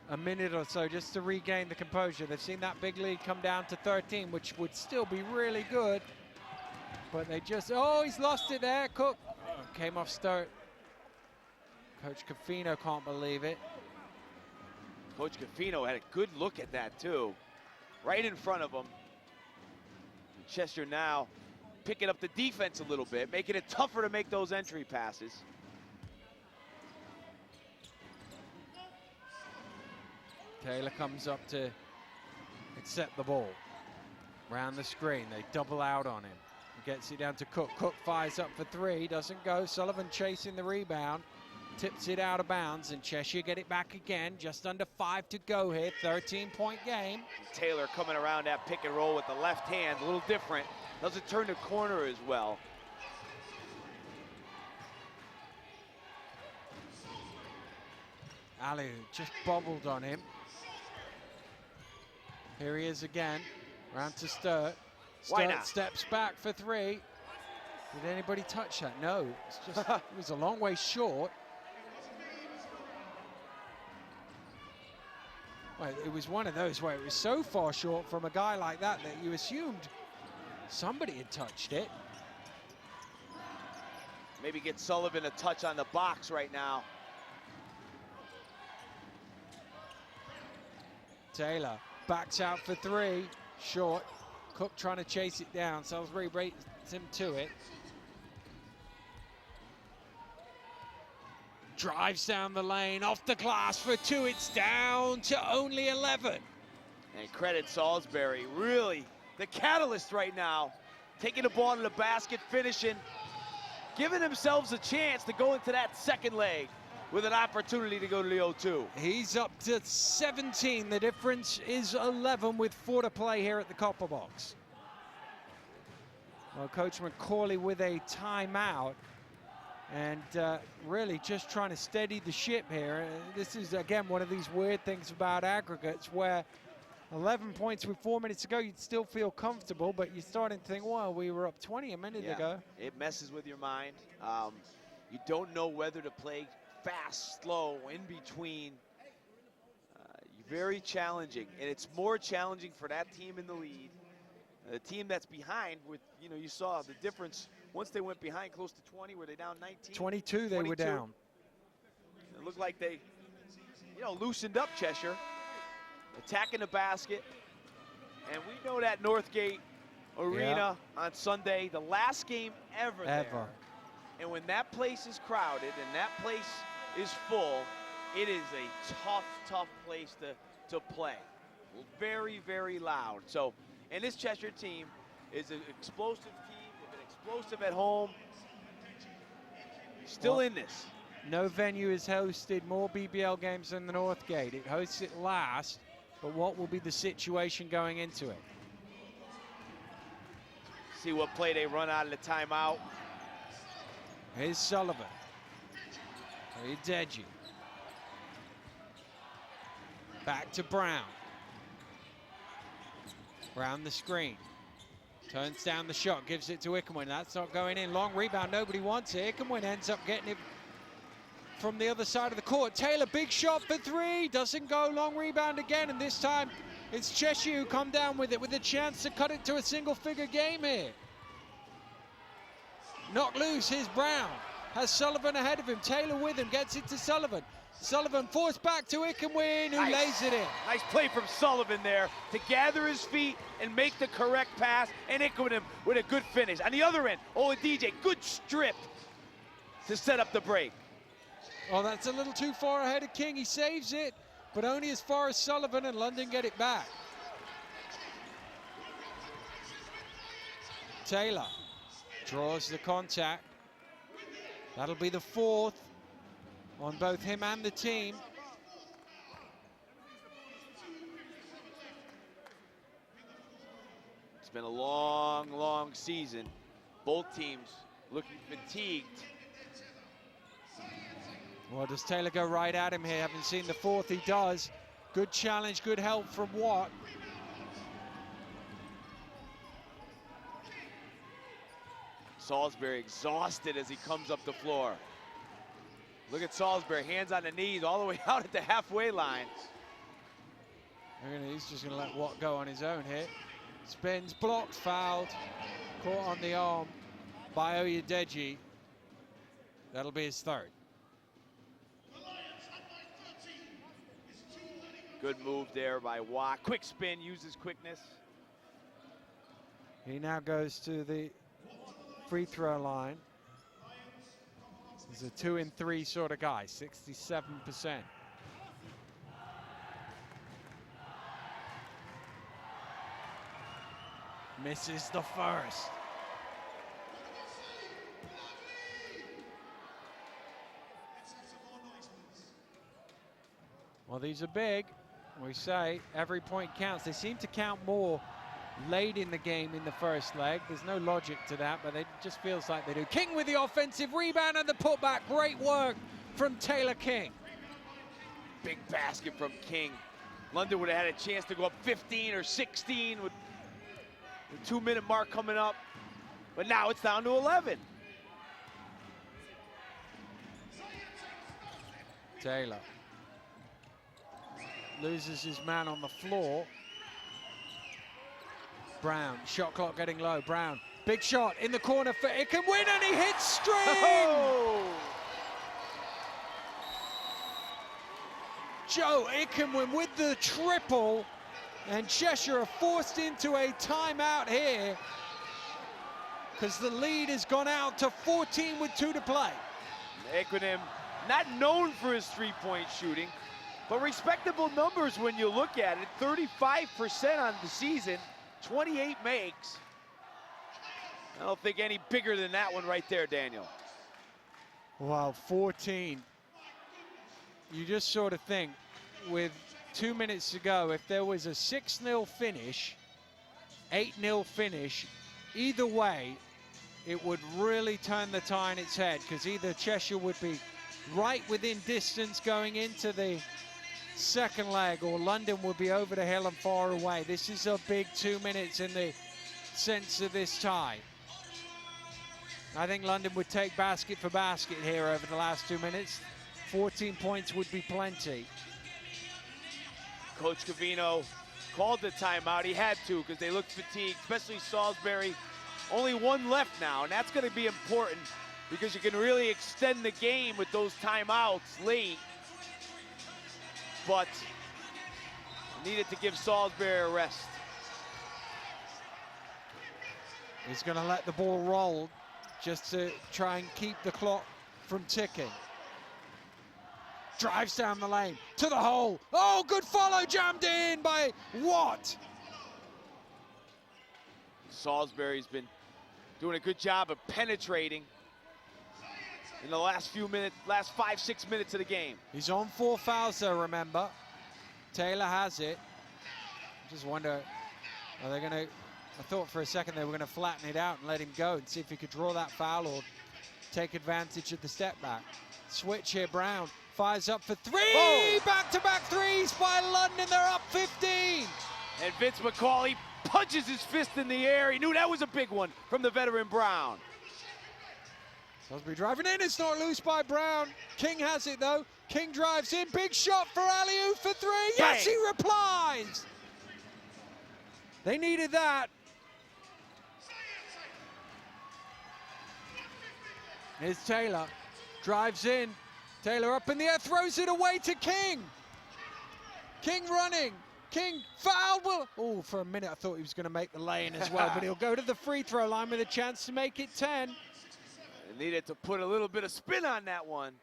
a minute or so just to regain the composure. They've seen that big lead come down to 13, which would still be really good. But they just, oh, he's lost it there. Cook came off Sturt. Coach Cofino can't believe it. Coach Cofino had a good look at that too, right in front of him. Cheshire now picking up the defense a little bit, making it tougher to make those entry passes. Taylor comes up to accept the ball. Round the screen, they double out on him. He gets it down to Cook. Cook fires up for three, doesn't go. Sullivan chasing the rebound, tips it out of bounds, and Cheshire get it back again. Just under 5 to go here, 13-point game. Taylor coming around that pick and roll with the left hand, a little different. Doesn't turn the corner as well. Ali just bobbled on him. Here he is again, round to Sturt. Sturt steps back for three. Did anybody touch that? No, it's just, it was a long way short. Well, it was one of those where it was so far short from a guy like that that you assumed somebody had touched it. Maybe get Sullivan a touch on the box right now. Taylor backs out for three, short. Cook trying to chase it down. Salisbury rates him to it. Drives down the lane, off the glass for two. It's down to only 11. And credit Salisbury, really the catalyst right now. Taking the ball to the basket, finishing, giving themselves a chance to go into that second leg with an opportunity to go to the 0-2. He's up to 17. The difference is 11 with 4 to play here at the Copper Box. Well, Coach McCauley with a timeout. And really just trying to steady the ship here. This is, again, one of these weird things about aggregates where 11 points with 4 minutes to go, you'd still feel comfortable, but you're starting to think, well, we were up 20 a minute ago. It messes with your mind. You don't know whether to play fast, slow, in between. Very challenging, and it's more challenging for that team in the lead. The team that's behind with, you saw the difference. Once they went behind close to 20, were they down 19? 22 they were down. It looked like they, loosened up Cheshire, attacking the basket. And we know that Northgate Arena on Sunday, the last game ever there. And when that place is crowded and that place is full, it is a tough, tough place to play. Very, very loud. So, and this Cheshire team is an explosive team. They've been explosive at home. Still in this. No venue has hosted more BBL games than the Northgate. It hosts it last, but what will be the situation going into it? See what play they run out of the timeout. Here's Sullivan. Here's Deji. Back to Brown. Brown the screen. Turns down the shot, gives it to Ickenwin. That's not going in. Long rebound, nobody wants it. Ickenwin ends up getting it from the other side of the court. Taylor, big shot for three. Doesn't go. Long rebound again, and this time it's Cheshire who come down with it with a chance to cut it to a single-figure game here. Knocked loose, here's Brown. Has Sullivan ahead of him. Taylor with him, gets it to Sullivan. Sullivan forced back to Ickenwin, who lays it in. Nice play from Sullivan there to gather his feet and make the correct pass, and Ickenwin with a good finish. On the other end, DJ, good strip to set up the break. Oh, that's a little too far ahead of King. He saves it, but only as far as Sullivan, and London get it back. Taylor draws the contact. That'll be the fourth on both him and the team. It's been a long, long season. Both teams looking fatigued. Well, does Taylor go right at him here? Haven't seen the fourth. He does. Good challenge, good help from Watt. Salisbury exhausted as he comes up the floor. Look at Salisbury, hands on the knees all the way out at the halfway line. He's just going to let Watt go on his own here. Spins, blocked, fouled, caught on the arm by Oyedeji. That'll be his third. Good move there by Watt. Quick spin, uses quickness. He now goes to the free throw line. He's a 2-in-3 sort of guy, 67%. Misses the first. Well, these are big. We say every point counts. They seem to count more late in the game in the first leg. There's no logic to that, but it just feels like they do. King with the offensive rebound and the putback. Great work from Taylor King. Big basket from King. London would have had a chance to go up 15 or 16 with the 2-minute mark coming up, but now it's down to 11. Taylor loses his man on the floor. Brown, shot clock getting low. Brown, big shot in the corner for Ikenwin, and he hits string! Oh! Joe Ikenwin with the triple, and Cheshire are forced into a timeout here because the lead has gone out to 14 with 2 to play. Ikenwin, not known for his three-point shooting, but respectable numbers when you look at it. 35% on the season, 28 makes. I don't think any bigger than that one right there, Daniel. Wow, 14. You just sort of think, with 2 minutes to go, if there was a 6-0 finish, 8-0 finish, either way, it would really turn the tie on its head, because either Cheshire would be right within distance going into the second leg, or London would be over the hill and far away. This is a big 2 minutes in the sense of this tie. I think London would take basket for basket here over the last 2 minutes. 14 points would be plenty. Coach Covino called the timeout. He had to, because they looked fatigued, especially Salisbury. Only one left now, and that's going to be important because you can really extend the game with those timeouts late. But needed to give Salisbury a rest. He's going to let the ball roll just to try and keep the clock from ticking. Drives down the lane to the hole. Oh, good follow, jammed in by Watt. Salisbury's been doing a good job of penetrating in the last few minutes, last 5-6 minutes of the game. He's on 4 fouls though, remember. Taylor has it. Just wonder, are they gonna, I thought for a second they were gonna flatten it out and let him go and see if he could draw that foul or take advantage of the step back. Switch here, Brown fires up for 3. Oh. Back-to-back threes by London, they're up 15. And Vince McCauley punches his fist in the air. He knew that was a big one from the veteran Brown. Salisbury driving in, it's not loose by Brown. King has it though. King drives in, big shot for alley-oop for 3. Yes, he replies. They needed that. Here's Taylor, drives in. Taylor up in the air, throws it away to King. King running. King fouled. Oh, for a minute I thought he was going to make the lay-in as well, but he'll go to the free throw line with a chance to make it 10. Needed to put a little bit of spin on that one.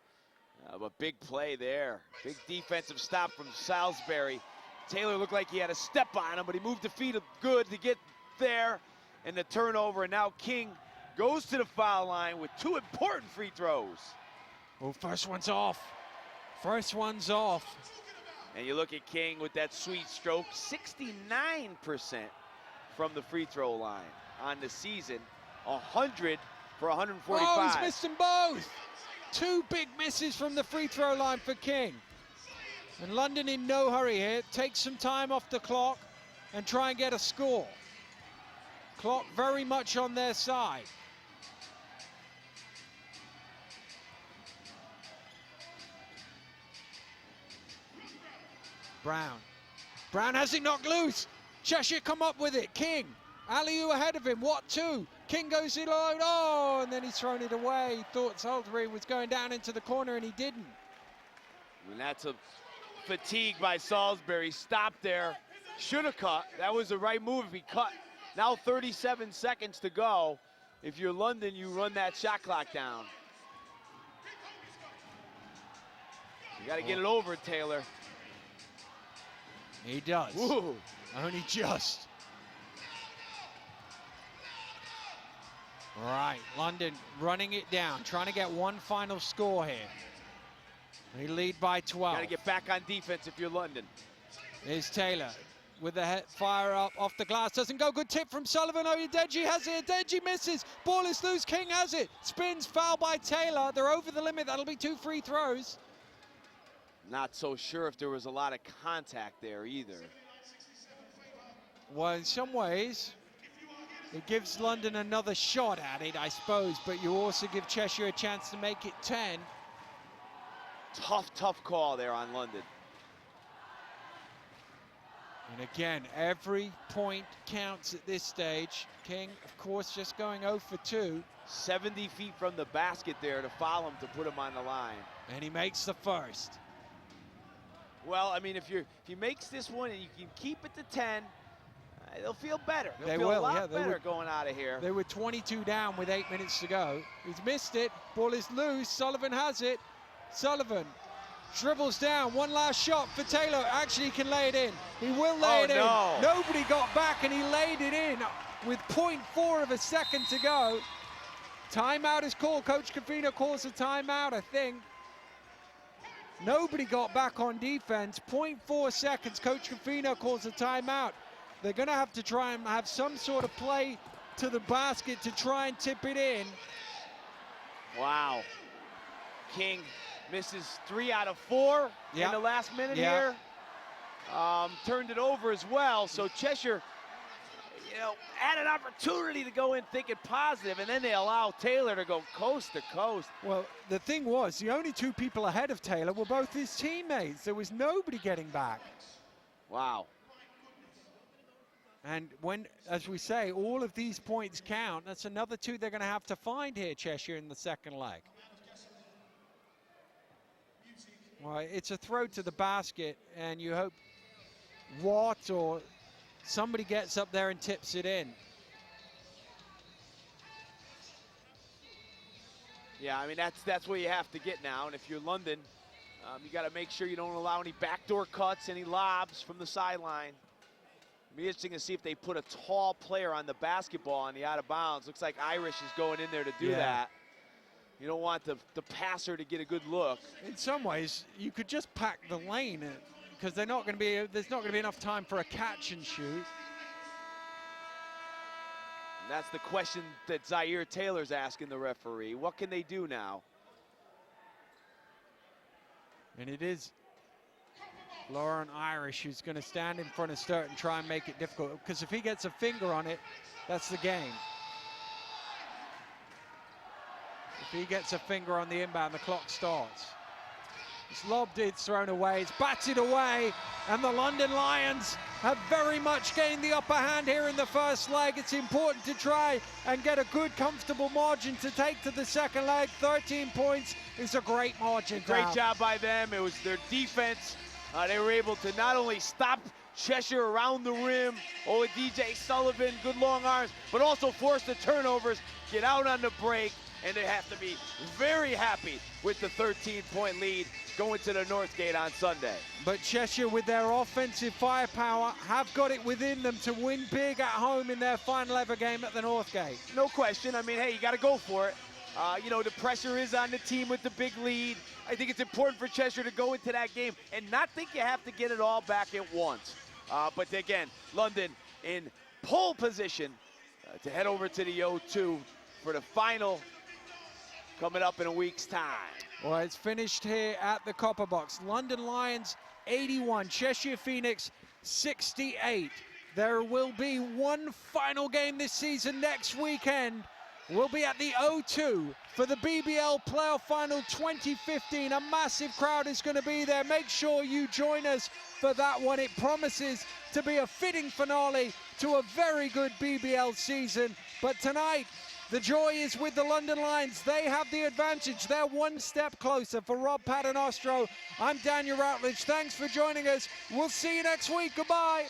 But big play there. Big defensive stop from Salisbury. Taylor looked like he had a step on him, but he moved the feet good to get there. And the turnover, and now King goes to the foul line with 2 important free throws. Oh, first one's off. First one's off. And you look at King with that sweet stroke, 69% from the free throw line on the season. 100 for 145. Oh, he's missed them both. Two big misses from the free throw line for King. And London in no hurry here. Take some time off the clock and try and get a score. Clock very much on their side. Brown. Brown has it knocked loose. Cheshire come up with it. King. Aliu ahead of him. What two? King goes it alone. Oh, and then he's thrown it away. He thought Salisbury was going down into the corner and he didn't. And that's a fatigue by Salisbury. Stopped there. Should have cut. That was the right move if he cut. Now 37 seconds to go. If you're London, you run that shot clock down. You got to get it over, Taylor. He does. Ooh. Only just. All right, London running it down, trying to get one final score here. They lead by 12. Got to get back on defense if you're London. Here's Taylor with the fire up off the glass. Doesn't go. Good tip from Sullivan. Oyedeji has it. Oyedeji misses. Ball is loose. King has it. Spins. Foul by Taylor. They're over the limit. That'll be 2 free throws. Not so sure if there was a lot of contact there either. Well, in some ways, it gives London another shot at it, I suppose, but you also give Cheshire a chance to make it 10. Tough call there on London. And again, every point counts at this stage. King, of course, just going 0 for 2. 70 feet from the basket there to foul him to put him on the line. And he makes the first. Well, I mean, if he makes this one and you can keep it to 10, they'll feel better. They feel will, a lot yeah, better going out of here. They were 22 down with 8 minutes to go. He's missed it. Ball is loose. Sullivan has it. Sullivan dribbles down. One last shot for Taylor. Actually, he can lay it in. He will lay it in. Nobody got back, and he laid it in with 0.4 of a second to go. Timeout is called. Coach Cofino calls a timeout, I think. Nobody got back on defense. 0.4 seconds. Coach Cofino calls a timeout. They're going to have to try and have some sort of play to the basket to try and tip it in. Wow. King misses 3 out of 4 in the last minute here. Turned it over as well. So Cheshire, had an opportunity to go in thinking positive, and then they allow Taylor to go coast to coast. Well, the thing was, the only 2 people ahead of Taylor were both his teammates. There was nobody getting back. Wow. And when, as we say, all of these points count, that's another 2 they're going to have to find here, Cheshire, in the second leg. Well, it's a throw to the basket, and you hope Watt or somebody gets up there and tips it in. Yeah, I mean, that's where you have to get now. And if you're London, you got to make sure you don't allow any backdoor cuts, any lobs from the sideline. It'll be interesting to see if they put a tall player on the basketball on the out of bounds. Looks like Irish is going in there to do that. You don't want the passer to get a good look. In some ways, you could just pack the lane because there's not going to be enough time for a catch and shoot. And that's the question that Zaire Taylor's asking the referee. What can they do now? And it is Lauren Irish who's going to stand in front of Sturt and try and make it difficult, because if he gets a finger on it, that's the game. If he gets a finger on the inbound, the clock starts. It's lobbed, it's thrown away, it's batted away, and the London Lions have very much gained the upper hand here in the first leg. It's important to try and get a good, comfortable margin to take to the second leg. 13 points is a great margin. Great job by them. It was their defense. They were able to not only stop Cheshire around the rim, DJ Sullivan, good long arms, but also force the turnovers, get out on the break, and they have to be very happy with the 13-point lead going to the North Gate on Sunday. But Cheshire, with their offensive firepower, have got it within them to win big at home in their final ever game at the North Gate. No question. I mean, hey, you got to go for it. The pressure is on the team with the big lead. I think it's important for Cheshire to go into that game and not think you have to get it all back at once. But again, London in pole position to head over to the O2 for the final coming up in a week's time. Well, it's finished here at the Copper Box. London Lions 81, Cheshire Phoenix 68. There will be one final game this season next weekend. We'll be at the O2 for the BBL Playoff Final 2015. A massive crowd is going to be there. Make sure you join us for that one. It promises to be a fitting finale to a very good BBL season. But tonight, the joy is with the London Lions. They have the advantage. They're one step closer. For Rob Paternostro, I'm Daniel Routledge. Thanks for joining us. We'll see you next week. Goodbye.